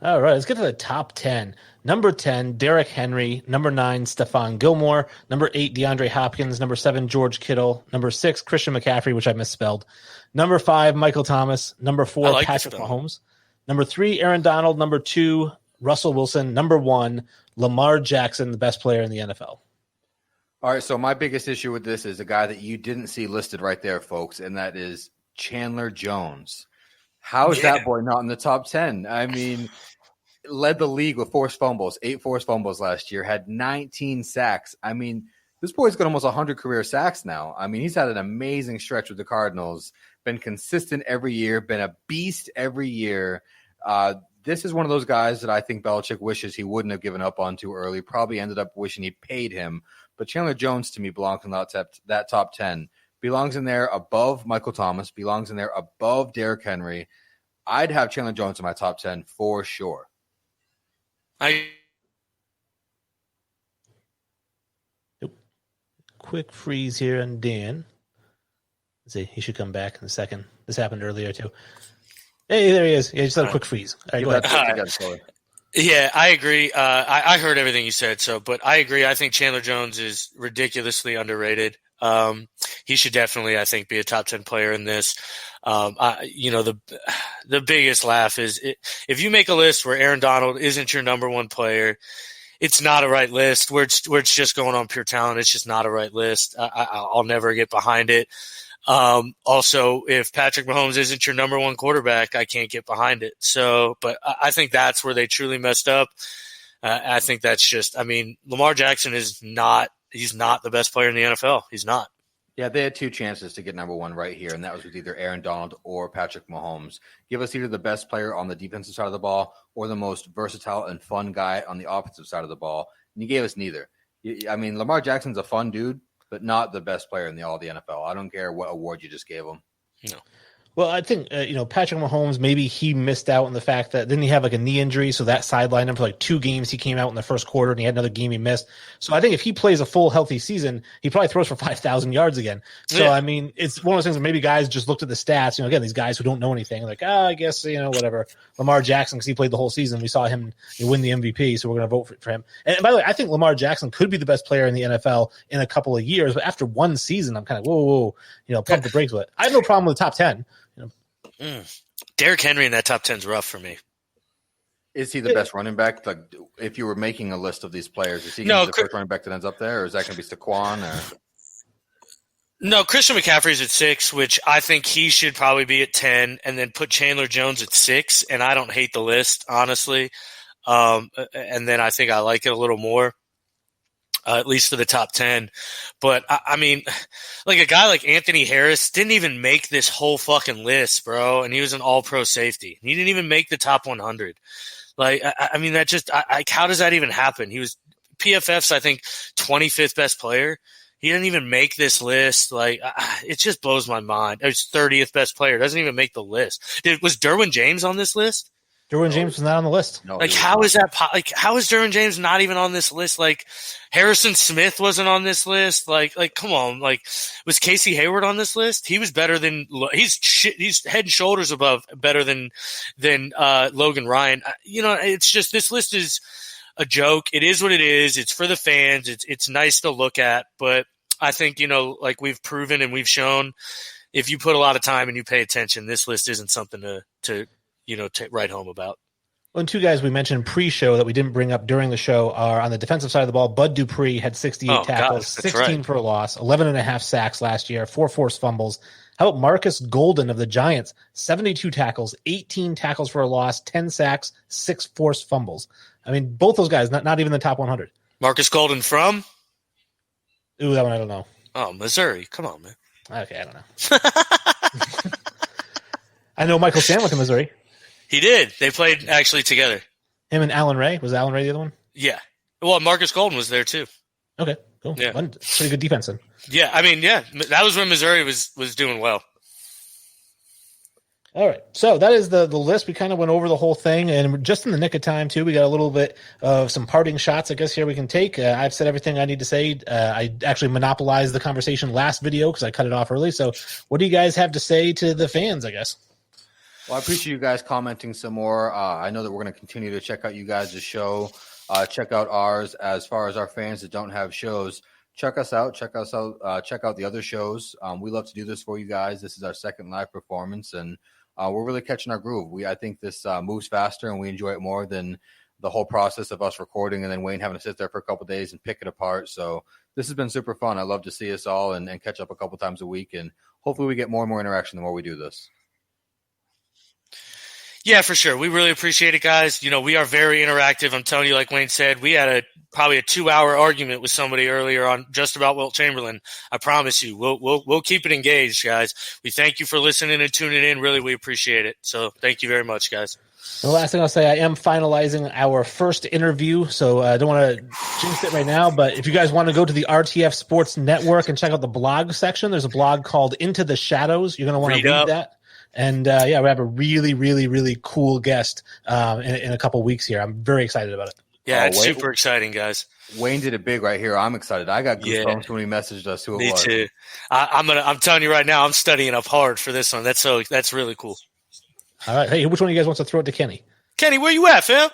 All right, let's get to the top 10. Number 10, Derrick Henry. Number 9, Stephon Gilmore. Number 8, DeAndre Hopkins. Number 7, George Kittle. Number 6, Christian McCaffrey, which I misspelled. Number 5, Michael Thomas. Number 4, Patrick Mahomes. Number 3, Aaron Donald. Number 2, Russell Wilson. Number 1, Lamar Jackson, the best player in the NFL. All right, so my biggest issue with this is a guy that you didn't see listed right there, folks, and that is Chandler Jones. How is that boy not in the top 10? I mean, led the league with 8 forced fumbles last year, had 19 sacks. I mean, this boy's got almost 100 career sacks now. I mean, he's had an amazing stretch with the Cardinals, been consistent every year, been a beast every year. This is one of those guys that I think Belichick wishes he wouldn't have given up on too early, probably ended up wishing he paid him. But Chandler Jones, to me, belongs in that top 10. Belongs in there above Michael Thomas. Belongs in there above Derrick Henry. I'd have Chandler Jones in my top 10 for sure. Quick freeze here on Dan. Let's see, he should come back in a second. This happened earlier, too. Hey, there he is. Yeah, just had a quick freeze. All right, go ahead. Yeah, I agree. I heard everything you said, but I agree. I think Chandler Jones is ridiculously underrated. He should definitely, I think, be a top 10 player in this. The biggest laugh is if you make a list where Aaron Donald isn't your number one player, it's not a right list. Where it's just going on pure talent, it's just not a right list. I'll never get behind it. Also, if Patrick Mahomes isn't your number one quarterback, I can't get behind it. So, but I think that's where they truly messed up. I think that's just, I mean, Lamar Jackson he's not the best player in the NFL. He's not. Yeah, they had two chances to get number one right here, and that was with either Aaron Donald or Patrick Mahomes. Give us either the best player on the defensive side of the ball or the most versatile and fun guy on the offensive side of the ball, and you gave us neither. I mean, Lamar Jackson's a fun dude, but not the best player in all the NFL. I don't care what award you just gave him. No. Well, I think, Patrick Mahomes, maybe he missed out on the fact that didn't he have like a knee injury? So that sidelined him for like 2 games. He came out in the first quarter and he had another game he missed. So I think if he plays a full healthy season, he probably throws for 5,000 yards again. So, yeah. I mean, it's one of those things where maybe guys just looked at the stats, again, these guys who don't know anything, like, I guess, whatever. Lamar Jackson, because he played the whole season. We saw him win the MVP, so we're going to vote for him. And by the way, I think Lamar Jackson could be the best player in the NFL in a couple of years. But after one season, I'm kind of, whoa, pump the brakes with it. I have no problem with the top 10. Derrick Henry in that top 10 is rough for me. Is he the best running back? Like, if you were making a list of these players, is he going to be the first running back that ends up there, or is that going to be Saquon? Or? No, Christian McCaffrey's at 6, which I think he should probably be at 10, and then put Chandler Jones at 6. And I don't hate the list, honestly. And then I think I like it a little more. At least for the top 10. But, I mean, like a guy like Anthony Harris didn't even make this whole fucking list, bro, and he was an all-pro safety. He didn't even make the top 100. Like, I mean, that just – how does that even happen? He was PFF's, I think, 25th best player. He didn't even make this list. Like, it just blows my mind. He's 30th best player. Doesn't even make the list. Was Derwin James on this list? Derwin James was not on the list. No, like, how is that? How is Derwin James not even on this list? Like, Harrison Smith wasn't on this list. Like, come on. Like, was Casey Hayward on this list? He was better than he's head and shoulders above better than Logan Ryan. It's just this list is a joke. It is what it is. It's for the fans. It's nice to look at, but I think like we've proven and we've shown, if you put a lot of time and you pay attention, this list isn't something to write home about. Well, and 2 guys we mentioned pre-show that we didn't bring up during the show are on the defensive side of the ball. Bud Dupree had 68 tackles, 16 for a loss, 11.5 sacks last year, 4 forced fumbles. How about Marcus Golden of the Giants? 72 tackles, 18 tackles for a loss, 10 sacks, 6 forced fumbles. I mean, both those guys, not even the top 100. Marcus Golden from? Ooh, that one I don't know. Oh, Missouri. Come on, man. Okay, I don't know. I know Michael Sandler from Missouri. He did. They played actually together. Him and Alan Ray. Was Alan Ray the other one? Yeah. Well, Marcus Golden was there too. Okay, cool. Yeah. Pretty good defense then. Yeah, I mean, yeah, that was when Missouri was doing well. All right, so that is the list. We kind of went over the whole thing, and just in the nick of time too. We got a little bit of some parting shots, I guess, here we can take. I've said everything I need to say. I actually monopolized the conversation last video because I cut it off early. So, what do you guys have to say to the fans? I guess. Well, I appreciate you guys commenting some more. I know that we're going to continue to check out you guys' show. Check out ours. As far as our fans that don't have shows, check us out. Check out the other shows. We love to do this for you guys. This is our second live performance, and we're really catching our groove. I think this moves faster, and we enjoy it more than the whole process of us recording and then Wayne having to sit there for a couple of days and pick it apart. So this has been super fun. I love to see us all and catch up a couple times a week, and hopefully we get more and more interaction the more we do this. Yeah, for sure. We really appreciate it, guys. We are very interactive. I'm telling you, like Wayne said, we had probably a 2-hour argument with somebody earlier on just about Wilt Chamberlain. I promise you, we'll keep it engaged, guys. We thank you for listening and tuning in. Really, we appreciate it. So thank you very much, guys. The last thing I'll say, I am finalizing our first interview, so I don't want to jinx it right now, but if you guys want to go to the RTF Sports Network and check out the blog section, there's a blog called Into the Shadows. You're going to want to read that. And, we have a really, really, really cool guest in a couple weeks here. I'm very excited about it. Yeah, it's super exciting, guys. Wayne did it big right here. I'm excited. I got goosebumps when he messaged us who it was. Me too. I'm telling you right now, I'm studying up hard for this one. That's really cool. All right. Hey, which one of you guys wants to throw it to Kenny? Kenny, where you at, fam?